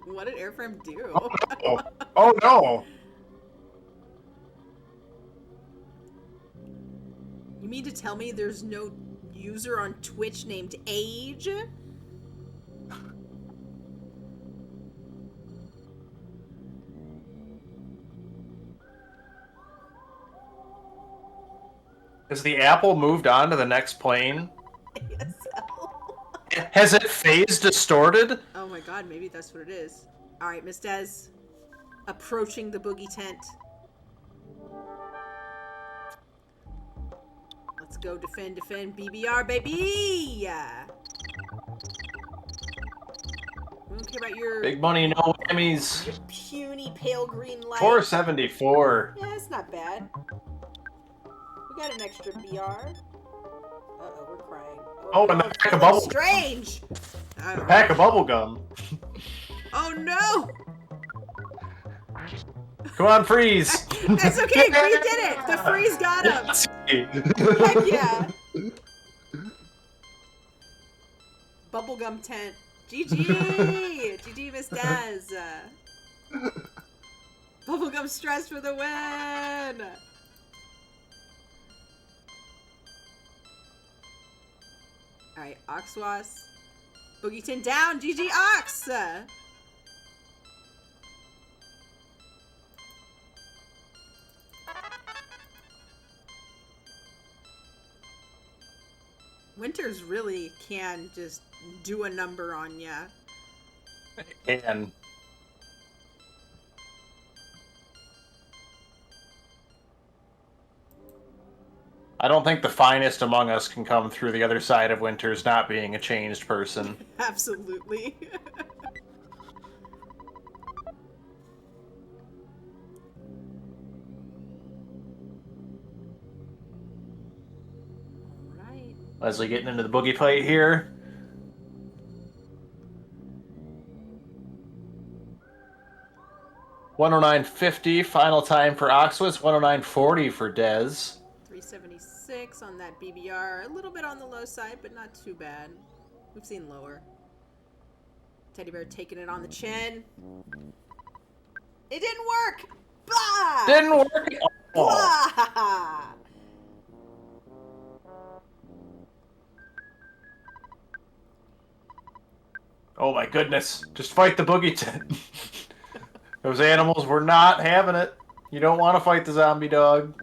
What did Airframe do? Oh, no. Oh no! You mean to tell me there's no user on Twitch named Age? Has the apple moved on to the next plane? Yes. So. Has it phase distorted? Oh my god, maybe that's what it is. Alright, Miss Des. Approaching the boogie tent. Let's go defend, BBR, baby! We don't care about your... Big money, no whammies. Your puny pale green light. 474. Yeah, that's not bad. We got an extra BR. Uh-oh, we're crying. Oh, and the pack of bubble. Strange! The pack of bubble gum. Oh no! Come on, freeze! That's okay, we did it! The freeze got him! Heck yeah! Bubblegum tent. GG! GG, Miss Daz. Bubblegum stress for the win! Alright, Oxwas. Boogeyton down! GG Ox! Winters really can just do a number on ya. And I don't think the finest among us can come through the other side of Winters not being a changed person. Absolutely. Leslie getting into the boogie plate here. $109.50 final time for Oxwis. $109.40 for Dez. 376 on that BBR. A little bit on the low side, but not too bad. We've seen lower. Teddy bear taking it on the chin. It didn't work. Blah! Didn't work. Oh. Blah! Oh my goodness. Just fight the boogie. Those animals were not having it. You don't want to fight the zombie dog.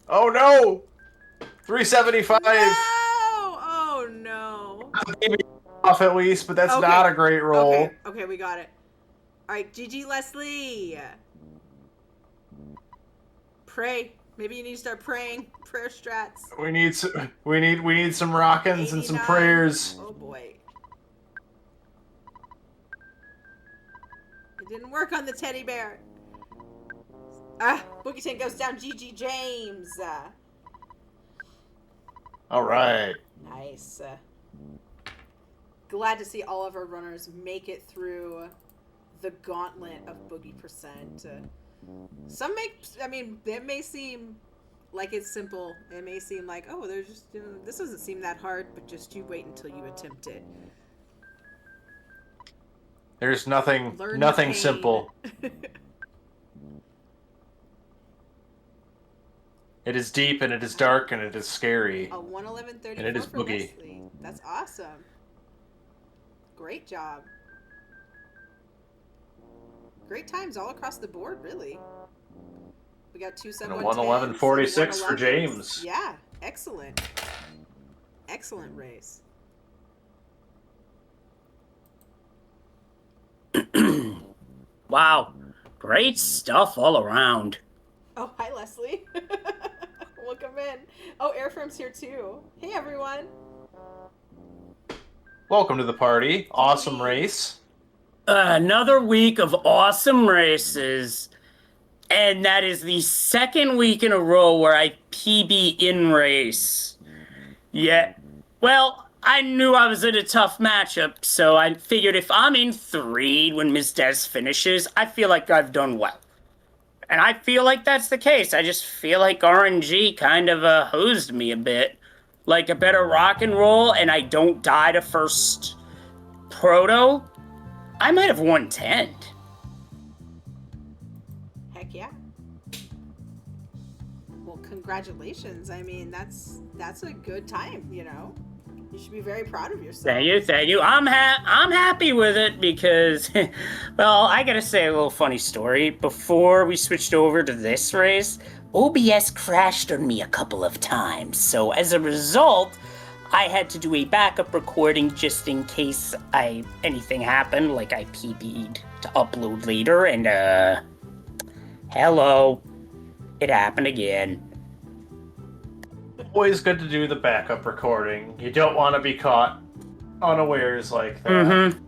Oh no! 375. No! Oh no. Maybe off at least, but that's Okay. not a great roll. Okay, we got it. Alright, GG Leslie. Pray. Maybe you need to start praying. Prayer strats. We need some rockins and some 89. prayers. Oh boy. It didn't work on the teddy bear. Boogie 10 goes down. GG James. All right. Nice. Glad to see all of our runners make it through the gauntlet of Boogie percent. Some make, I mean, it may seem like it's simple. It may seem like, oh, there's just, this doesn't seem that hard, but just you wait until you attempt it. There's nothing Learn the pain. simple. It is deep and it is dark and it is scary. A 111.34 And it is for Boogie. Leslie. That's awesome. Great job. Great times all across the board, really. We got 2 7 And a 111.46 for James. Yeah, excellent. Excellent race. Wow, great stuff all around. Oh, hi, Leslie. Welcome in. Oh, Airfirm's here too. Hey, everyone. Welcome to the party. Awesome race. Another week of awesome races, and that is the second week in a row where I PB in race. Yeah, well, I knew I was in a tough matchup, so I figured if I'm in 3 when MissDes finishes, I feel like I've done well. And I feel like that's the case. I just feel like RNG kind of hosed me a bit. Like a better rock and roll, and I don't die to first proto, I might have won 10. Heck yeah. Well, congratulations. I mean, that's a good time, you know. You should be very proud of yourself. Thank you. I'm happy with it because, well, I gotta say a little funny story. Before we switched over to this race, OBS crashed on me a couple of times. So as a result, I had to do a backup recording just in case anything happened, like I PB'd to upload later, and hello, it happened again. Always good to do the backup recording. You don't want to be caught unawares like that. Mm-hmm.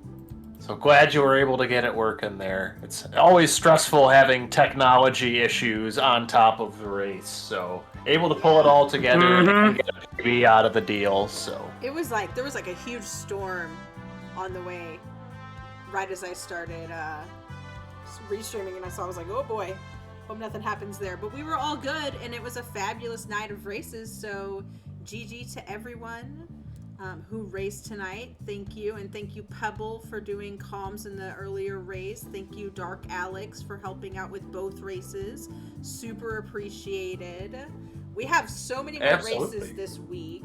So glad you were able to get it working there. It's always stressful having technology issues on top of the race. So able to pull it all together and get a PB out of the deal. So It was like, there was like a huge storm on the way right as I started restreaming, and I was like, oh boy, hope nothing happens there. But we were all good, and it was a fabulous night of races. So GG to everyone who raced tonight. Thank you. And thank you, Pebble, for doing comms in the earlier race. Thank you, Dark Alex, for helping out with both races. Super appreciated. We have so many more races this week.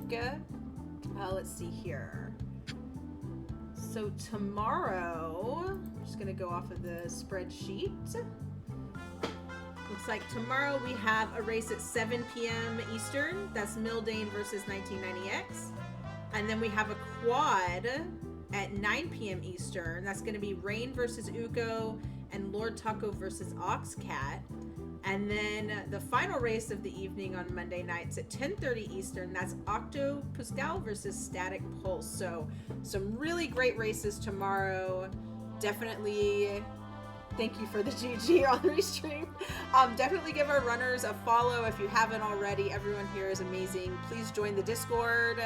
Let's see here. So tomorrow, I'm just going to go off of the spreadsheet. Looks like tomorrow we have a race at 7 p.m. Eastern. That's Mildane versus 1990X. And then we have a quad at 9 p.m. Eastern. That's going to be Rain versus Uko and Lord Taco versus Oxcat. And then the final race of the evening on Monday nights at 10:30 Eastern. That's Octo Pascal versus Static Pulse. So some really great races tomorrow. Definitely Thank you for the GG on restream. Definitely give our runners a follow if you haven't already. Everyone here is amazing. Please join the Discord.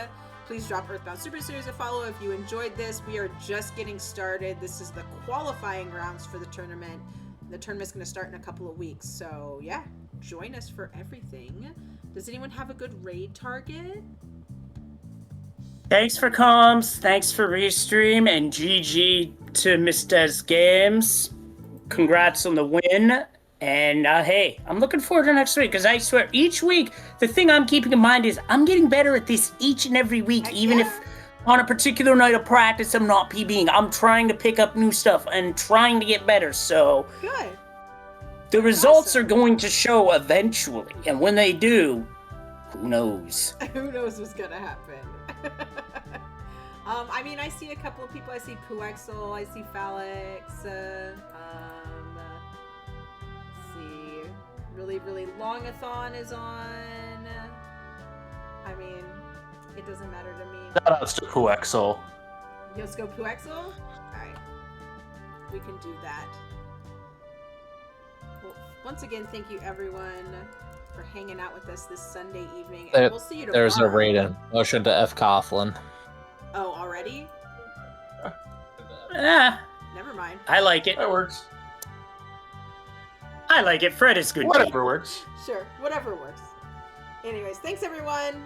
Please drop Earthbound Super Series a follow if you enjoyed this. We are just getting started. This is the qualifying rounds for the tournament. The tournament's going to start in a couple of weeks. So, yeah, join us for everything. Does anyone have a good raid target? Thanks for comms. Thanks for restream. And GG to MissDesGames. Congrats on the win. And hey, I'm looking forward to next week because I swear each week, the thing I'm keeping in mind is I'm getting better at this each and every week. Even if on a particular night of practice I'm not PBing, I'm trying to pick up new stuff and trying to get better. So good. The results are going to show eventually. And when they do, who knows? Who knows what's going to happen? I mean, I see a couple of people. I see Puexel, I see Phalix, see, really Longathon is on. I mean, it doesn't matter to me. Shoutouts to Puexel. Let's go Puexel? Alright. We can do that. Well, once again, thank you everyone for hanging out with us this Sunday evening. And we'll see you tomorrow. There's a raid in motion to F. Coughlin. Oh, already? Never mind. I like it. That works. I like it. Fred is good. Whatever works. Sure, whatever works. Anyways, thanks everyone.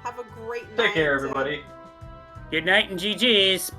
Have a great night. Take care, everybody. Good night and GG's.